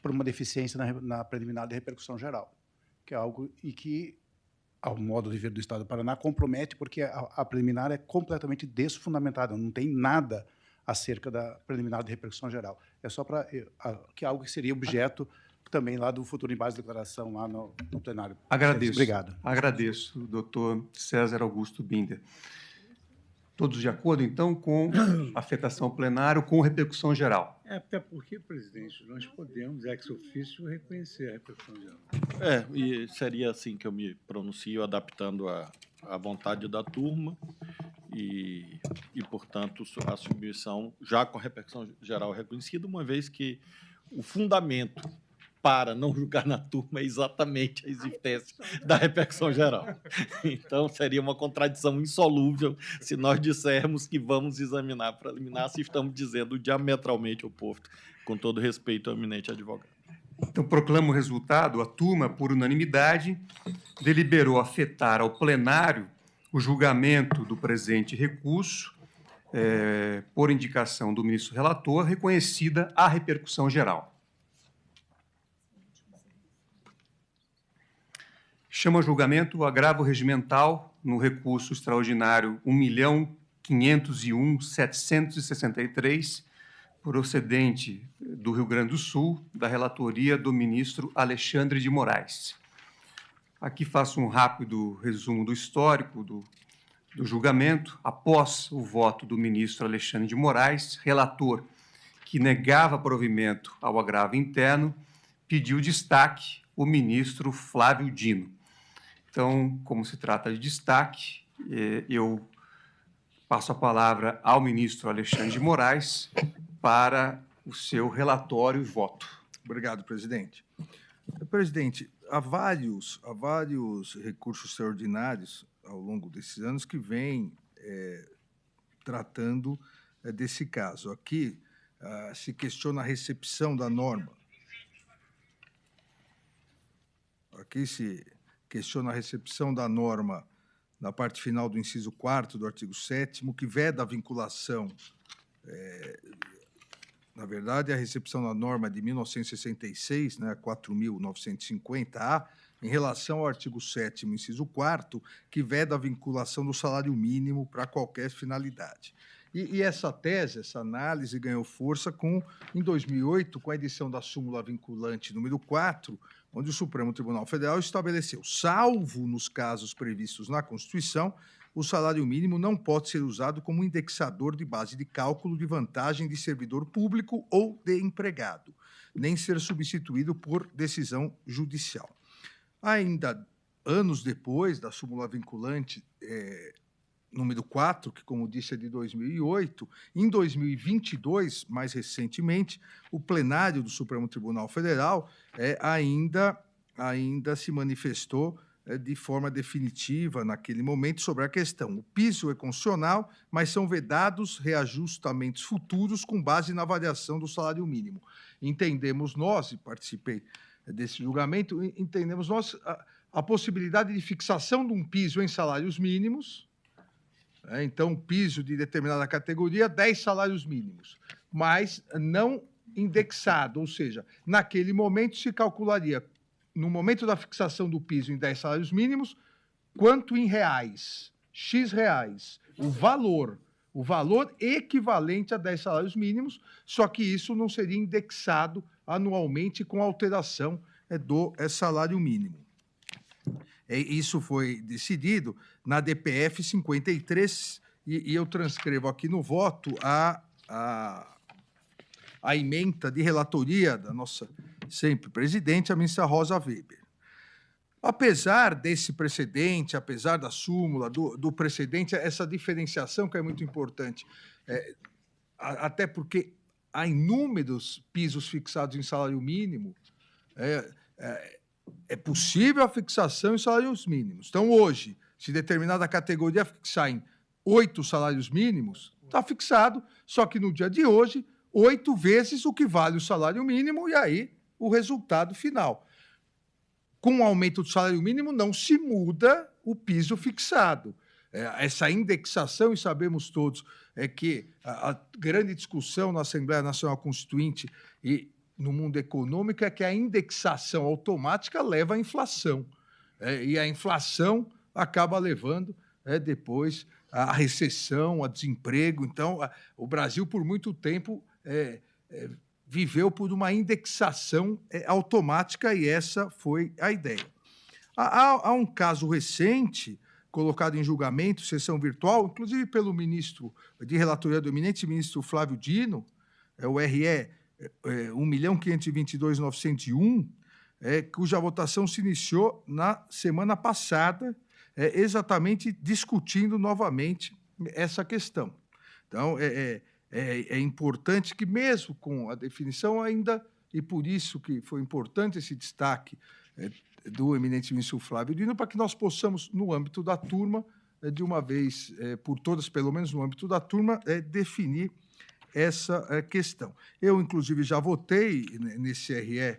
por uma deficiência na preliminar de repercussão geral, que é algo e que, ao modo de ver do Estado do Paraná, compromete, porque a preliminar é completamente desfundamentada, não tem nada acerca da preliminar de repercussão geral. É só para que algo que seria objeto também lá do futuro embate de declaração lá no plenário. Agradeço. Obrigado. Agradeço, doutor César Augusto Binder. Todos de acordo, então, com afetação ao plenário, com repercussão geral? Até porque, presidente, nós podemos, ex officio, reconhecer a repercussão geral. E seria assim que eu me pronuncio, adaptando à vontade da turma e, portanto, a submissão já com a repercussão geral reconhecida, uma vez que o fundamento para não julgar na turma é exatamente a existência da repercussão geral. Então, seria uma contradição insolúvel se nós dissermos que vamos examinar a preliminar, se estamos dizendo diametralmente oposto, com todo respeito ao eminente advogado. Então, proclamo o resultado. A turma, por unanimidade, deliberou afetar ao plenário o julgamento do presente recurso, por indicação do ministro relator, reconhecida a repercussão geral. Chama a julgamento o agravo regimental no recurso extraordinário 1.501.763, procedente do Rio Grande do Sul, da relatoria do ministro Alexandre de Moraes. Aqui faço um rápido resumo do histórico do julgamento. Após o voto do ministro Alexandre de Moraes, relator que negava provimento ao agravo interno, pediu destaque o ministro Flávio Dino. Então, como se trata de destaque, eu passo a palavra ao ministro Alexandre de Moraes para o seu relatório e voto. Obrigado, presidente. Presidente, há vários recursos extraordinários ao longo desses anos que vêm tratando desse caso. Aqui se questiona a recepção da norma. Aqui se questiona a recepção da norma na parte final do inciso 4º do artigo 7º, que veda a vinculação, na verdade, a recepção da norma de 1966, né, 4.950-A, em relação ao artigo 7º, inciso 4º, que veda a vinculação do salário mínimo para qualquer finalidade. E essa tese, essa análise ganhou força em 2008, com a edição da súmula vinculante número 4, onde o Supremo Tribunal Federal estabeleceu, salvo nos casos previstos na Constituição, o salário mínimo não pode ser usado como indexador de base de cálculo de vantagem de servidor público ou de empregado, nem ser substituído por decisão judicial. Ainda anos depois da súmula vinculante número 4, que, como disse, é de 2008, em 2022, mais recentemente, o plenário do Supremo Tribunal Federal ainda se manifestou de forma definitiva, naquele momento, sobre a questão. O piso é constitucional, mas são vedados reajustamentos futuros com base na variação do salário mínimo. Entendemos nós, e participei desse julgamento, entendemos nós a possibilidade de fixação de um piso em salários mínimos Então, o piso de determinada categoria, 10 salários mínimos, mas não indexado, ou seja, naquele momento se calcularia, no momento da fixação do piso em 10 salários mínimos, quanto em reais, X reais, o valor equivalente a 10 salários mínimos, só que isso não seria indexado anualmente com alteração do salário mínimo. Isso foi decidido na DPF 53, e eu transcrevo aqui no voto a ementa de relatoria da nossa sempre presidente, a ministra Rosa Weber. Apesar desse precedente, apesar da súmula, do precedente, essa diferenciação que é muito importante, até porque há inúmeros pisos fixados em salário mínimo, é possível a fixação em salários mínimos. Então, hoje, se determinada categoria fixar em 8 salários mínimos, está fixado, só que no dia de hoje, 8 vezes o que vale o salário mínimo, e aí o resultado final. Com o aumento do salário mínimo, não se muda o piso fixado. Essa indexação, e sabemos todos que a grande discussão na Assembleia Nacional Constituinte e no mundo econômico é que a indexação automática leva à inflação. E a inflação acaba levando depois à recessão, a desemprego. Então, o Brasil, por muito tempo, viveu por uma indexação automática, e essa foi a ideia. Há um caso recente, colocado em julgamento, sessão virtual, inclusive pelo ministro de relatoria do eminente ministro Flávio Dino, o RE 1.522.901, cuja votação se iniciou na semana passada, exatamente discutindo novamente essa questão. Então, é importante que, mesmo com a definição ainda, e por isso que foi importante esse destaque do eminente ministro Flávio Dino, para que nós possamos, no âmbito da turma, de uma vez por todas, pelo menos no âmbito da turma, definir essa questão. Eu, inclusive, já votei nesse RE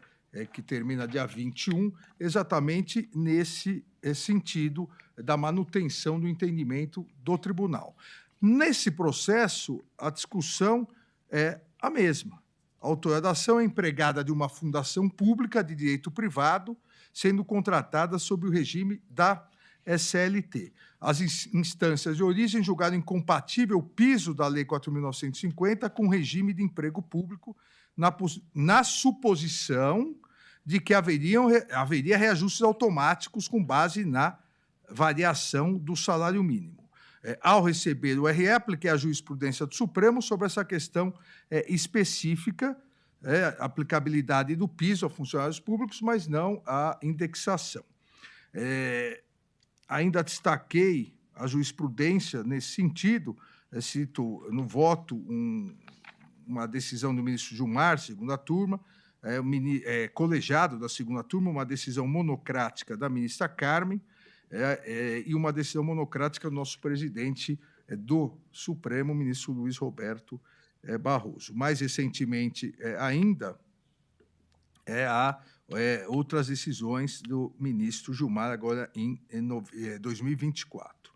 que termina dia 21, exatamente nesse sentido da manutenção do entendimento do tribunal. Nesse processo, a discussão é a mesma. A autora da ação é empregada de uma fundação pública de direito privado, sendo contratada sob o regime da SLT. As instâncias de origem julgaram incompatível o piso da Lei 4.950 com o regime de emprego público, na suposição de que haveria reajustes automáticos com base na variação do salário mínimo. Ao receber o RE, apliquei a jurisprudência do Supremo sobre essa questão específica, aplicabilidade do piso a funcionários públicos, mas não a indexação. Ainda destaquei a jurisprudência nesse sentido, cito no voto uma decisão do ministro Gilmar, segunda turma, colegiado da segunda turma, uma decisão monocrática da ministra Carmen, e uma decisão monocrática do nosso presidente do Supremo, ministro Luiz Roberto Barroso. Mais recentemente ainda, há outras decisões do ministro Gilmar, agora em 2024.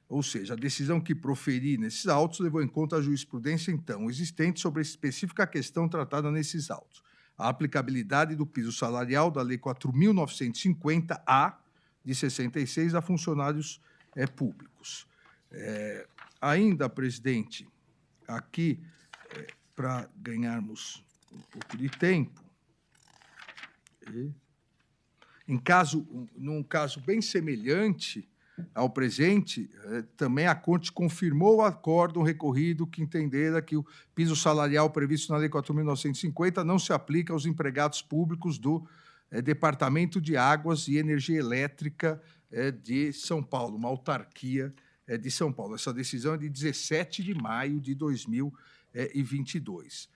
Ou seja, a decisão que proferi nesses autos levou em conta a jurisprudência, então, existente sobre a específica questão tratada nesses autos. A aplicabilidade do piso salarial da Lei 4.950-A, de 66, a funcionários públicos. Ainda, presidente, aqui, para ganharmos um pouco de tempo, num caso bem semelhante ao presente, também a Corte confirmou o acórdão recorrido que entendera que o piso salarial previsto na Lei 4.950 não se aplica aos empregados públicos do Departamento de Águas e Energia Elétrica de São Paulo, uma autarquia de São Paulo. Essa decisão é de 17 de maio de 2022.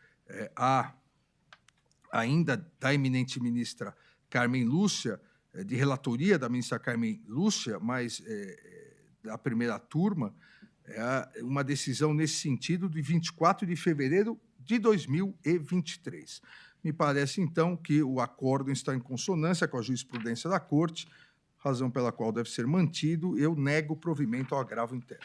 Ainda da eminente ministra Carmen Lúcia, de relatoria da ministra Carmen Lúcia, mas da primeira turma, uma decisão nesse sentido de 24 de fevereiro de 2023. Me parece, então, que o acórdão está em consonância com a jurisprudência da Corte, razão pela qual deve ser mantido. Eu nego o provimento ao agravo interno.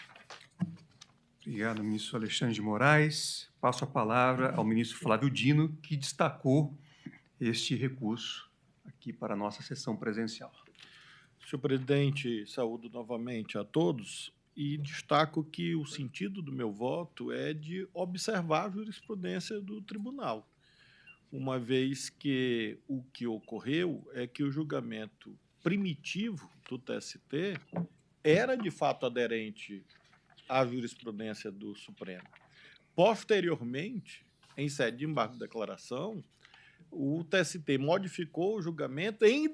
Obrigado, ministro Alexandre de Moraes. Passo a palavra ao ministro Flávio Dino, que destacou este recurso aqui para a nossa sessão presencial. Senhor presidente, saúdo novamente a todos e destaco que o sentido do meu voto é de observar a jurisprudência do tribunal, uma vez que o que ocorreu é que o julgamento primitivo do TST era, de fato, aderente à jurisprudência do Supremo. Posteriormente, em sede de embargo de declaração, o TST modificou o julgamento em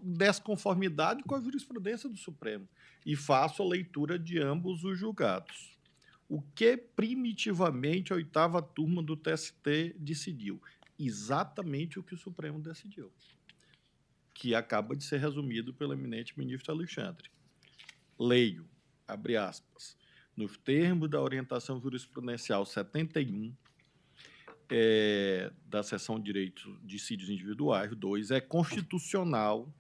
desconformidade com a jurisprudência do Supremo e faço a leitura de ambos os julgados. O que primitivamente a 8ª turma do TST decidiu? Exatamente o que o Supremo decidiu, que acaba de ser resumido pelo eminente ministro Alexandre. Leio, abre aspas, nos termos da orientação jurisprudencial 71, da seção de direitos dissídios individuais, 2, é constitucional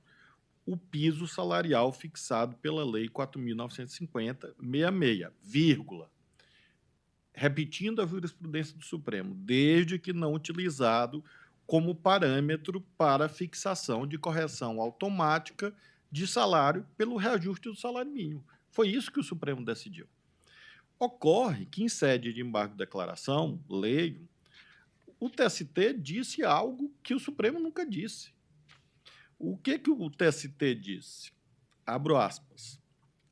o piso salarial fixado pela Lei 4.950/66, vírgula, repetindo a jurisprudência do Supremo, desde que não utilizado como parâmetro para fixação de correção automática de salário pelo reajuste do salário mínimo. Foi isso que o Supremo decidiu. Ocorre que, em sede de embargo de declaração, leio, o TST disse algo que o Supremo nunca disse. O que o TST disse? Abro aspas.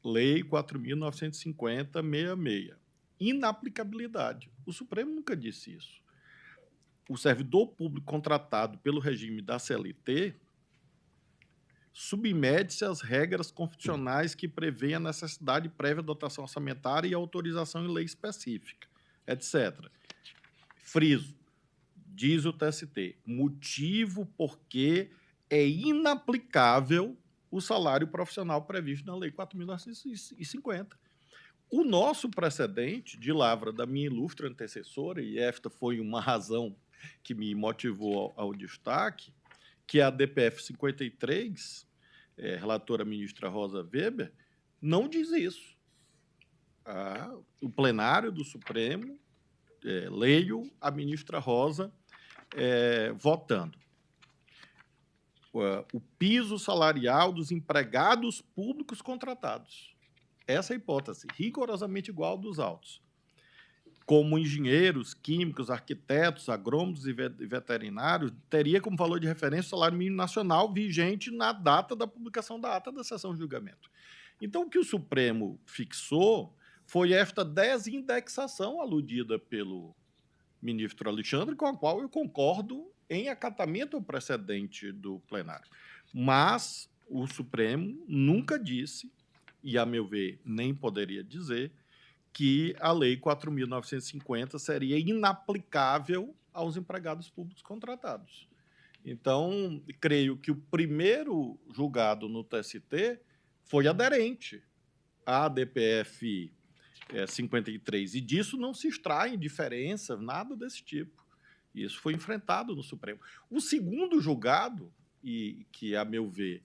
Lei 4.950/66. Inaplicabilidade. O Supremo nunca disse isso. O servidor público contratado pelo regime da CLT submete-se às regras constitucionais que prevêem a necessidade de prévia dotação orçamentária e autorização em lei específica, etc. Friso, diz o TST, motivo porque é inaplicável o salário profissional previsto na Lei 4.950. O nosso precedente, de lavra da minha ilustre antecessora, e esta foi uma razão que me motivou ao destaque, que é a DPF 53, relatora ministra Rosa Weber, não diz isso. O plenário do Supremo, leio a ministra Rosa votando. O piso salarial dos empregados públicos contratados. Essa é a hipótese, rigorosamente igual ao dos autos. Como engenheiros, químicos, arquitetos, agrônomos e veterinários, teria como valor de referência o salário mínimo nacional vigente na data da publicação da ata da sessão de julgamento. Então, o que o Supremo fixou foi esta desindexação aludida pelo ministro Alexandre, com a qual eu concordo em acatamento ao precedente do plenário. Mas o Supremo nunca disse, e, a meu ver, nem poderia dizer, que a Lei 4.950 seria inaplicável aos empregados públicos contratados. Então, creio que o primeiro julgado no TST foi aderente à DPF 53, e disso não se extrai diferença, nada desse tipo. Isso foi enfrentado no Supremo. O segundo julgado, e que, a meu ver,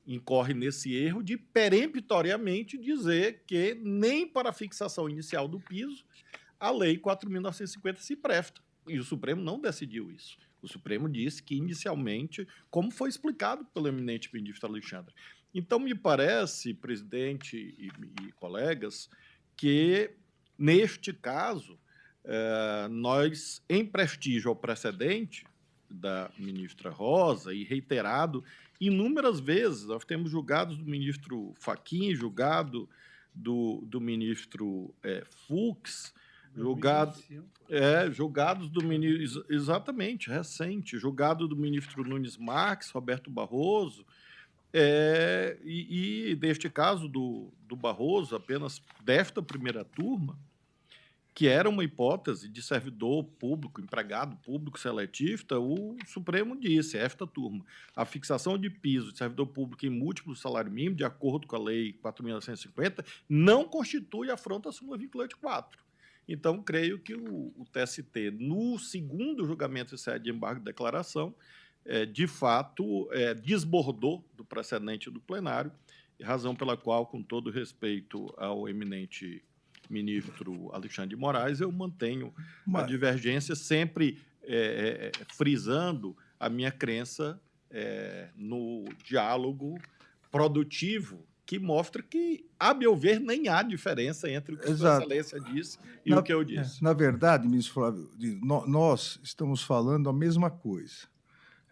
incorre nesse erro de peremptoriamente dizer que nem para a fixação inicial do piso a Lei 4.950 se presta. E o Supremo não decidiu isso. O Supremo disse que, inicialmente, como foi explicado pelo eminente ministro Alexandre. Então, me parece, presidente e colegas, que, neste caso, nós, em prestígio ao precedente da ministra Rosa, e reiterado inúmeras vezes, nós temos julgados do ministro Fachin, julgado do ministro Fux, julgados do ministro, exatamente, recente, julgado do ministro Nunes Marques, Roberto Barroso, e deste caso do Barroso, apenas desta primeira turma, que era uma hipótese de servidor público, empregado público seletivista, o Supremo disse, esta turma, a fixação de piso de servidor público em múltiplo salário mínimo, de acordo com a Lei 4.950, não constitui afronta à súmula vinculante 4. Então, creio que o TST, no segundo julgamento de sede de embargo de declaração, de fato, desbordou do precedente do plenário, razão pela qual, com todo respeito ao eminente ministro Alexandre de Moraes, eu mantenho a Mas- divergência, sempre frisando a minha crença no diálogo produtivo, que mostra que, a meu ver, nem há diferença entre o que Exato. Sua Excelência disse e Na- o que eu disse. Na verdade, ministro Flávio, nós estamos falando a mesma coisa.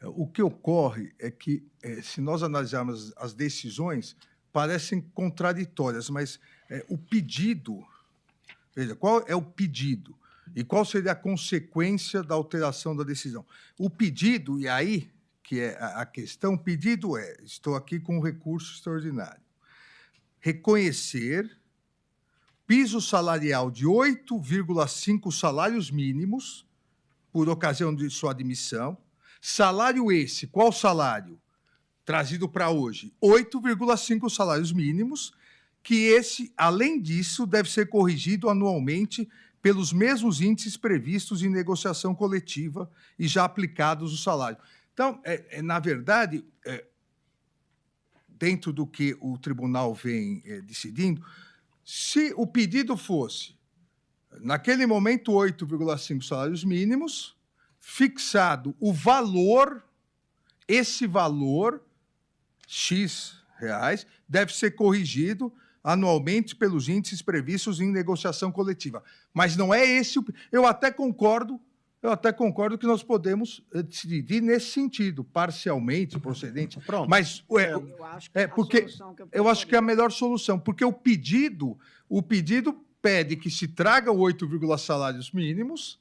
O que ocorre é que, se nós analisarmos as decisões, parecem contraditórias, mas o pedido, veja, qual é o pedido e qual seria a consequência da alteração da decisão? O pedido, e aí que é a questão, o pedido estou aqui com um recurso extraordinário, reconhecer piso salarial de 8,5 salários mínimos por ocasião de sua admissão. Salário esse, qual salário? Trazido para hoje, 8,5 salários mínimos, que esse, além disso, deve ser corrigido anualmente pelos mesmos índices previstos em negociação coletiva e já aplicados o salário. Então, na verdade, dentro do que o tribunal vem decidindo, se o pedido fosse, naquele momento, 8,5 salários mínimos, fixado o valor, esse valor, X reais, deve ser corrigido anualmente pelos índices previstos em negociação coletiva. Mas não é esse o... Eu até concordo que nós podemos decidir nesse sentido, parcialmente, procedente. Pronto. Mas Eu acho que porque a solução que eu acho que é a melhor solução, porque o pedido pede que se traga 8, salários mínimos,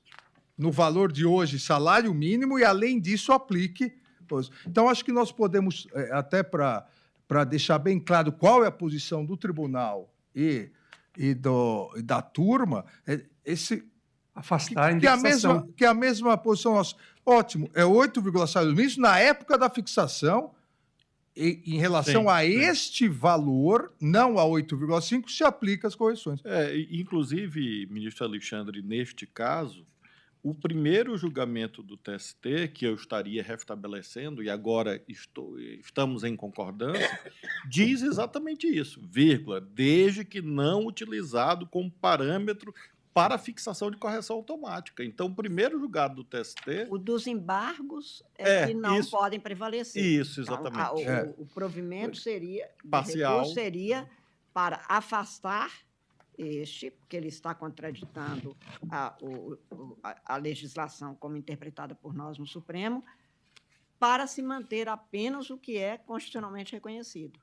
no valor de hoje, salário mínimo, e, além disso, aplique. Então, acho que nós podemos, até para deixar bem claro qual é a posição do tribunal e da turma, Afastar a indexação. que é a mesma posição nossa. Ótimo, é 8, salários mínimos na época da fixação, e, em relação Sim, a sim. este valor, não a 8,5, se aplica as correções. Inclusive, ministro Alexandre, neste caso, o primeiro julgamento do TST, que eu estaria restabelecendo, e agora estamos em concordância, diz exatamente isso, vírgula, desde que não utilizado como parâmetro para a fixação de correção automática. Então, o primeiro julgado do TST... O dos embargos que não isso. podem prevalecer. Isso, Então, exatamente. o provimento seria, Parcial. recurso seria para afastar porque ele está contraditando a legislação como interpretada por nós no Supremo, para se manter apenas o que é constitucionalmente reconhecido.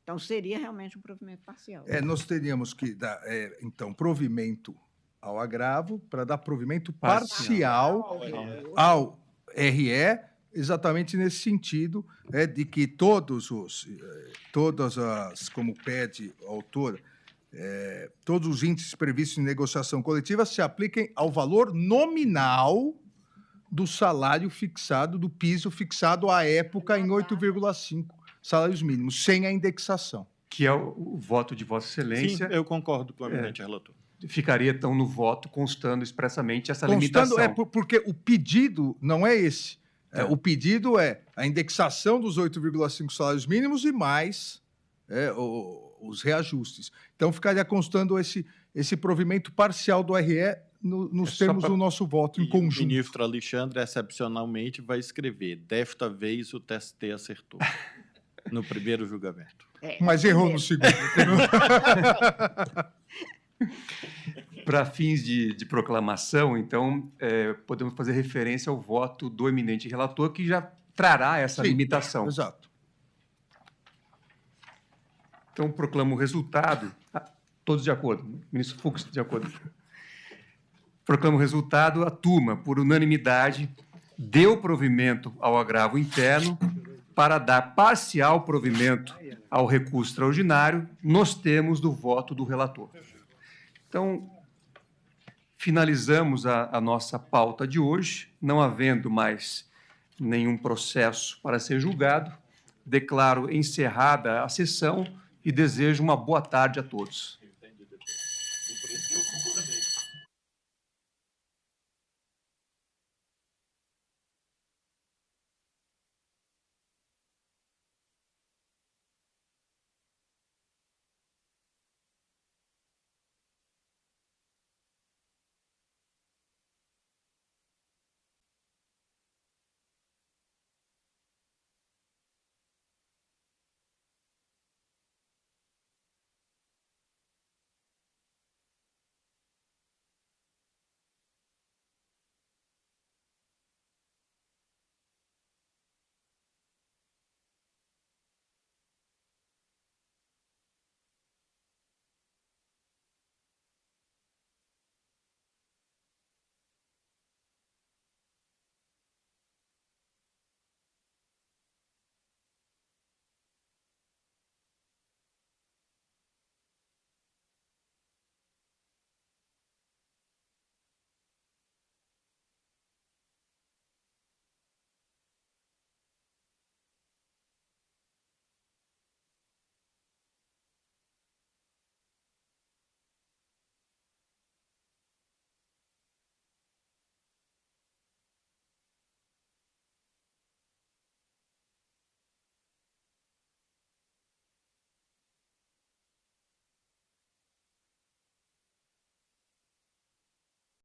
Então, seria realmente um provimento parcial. Nós teríamos que dar, então, provimento ao agravo para dar provimento parcial ao RE, exatamente nesse sentido, de que todas as, como pede a autora, todos os índices previstos em negociação coletiva se apliquem ao valor nominal do salário fixado, do piso fixado à época em 8,5 salários mínimos, sem a indexação. Que é o voto de Vossa Excelência. Sim, eu concordo com o eminente relator. Ficaria, então, no voto, constando expressamente essa limitação. Porque o pedido não é esse. O pedido é a indexação dos 8,5 salários mínimos e mais os reajustes. Então, ficaria constando esse provimento parcial do RE nos termos do nosso voto em conjunto. O ministro Alexandre, excepcionalmente, vai escrever: desta vez o TST acertou, no primeiro julgamento. Mas errou no segundo. Para fins de proclamação, então, podemos fazer referência ao voto do eminente relator, que já trará essa limitação. Exato. Então, proclamo o resultado. Todos de acordo. Ministro Fux, de acordo. Proclamo o resultado. A turma, por unanimidade, deu provimento ao agravo interno para dar parcial provimento ao recurso extraordinário nos termos do voto do relator. Então, finalizamos a nossa pauta de hoje, não havendo mais nenhum processo para ser julgado. Declaro encerrada a sessão e desejo uma boa tarde a todos.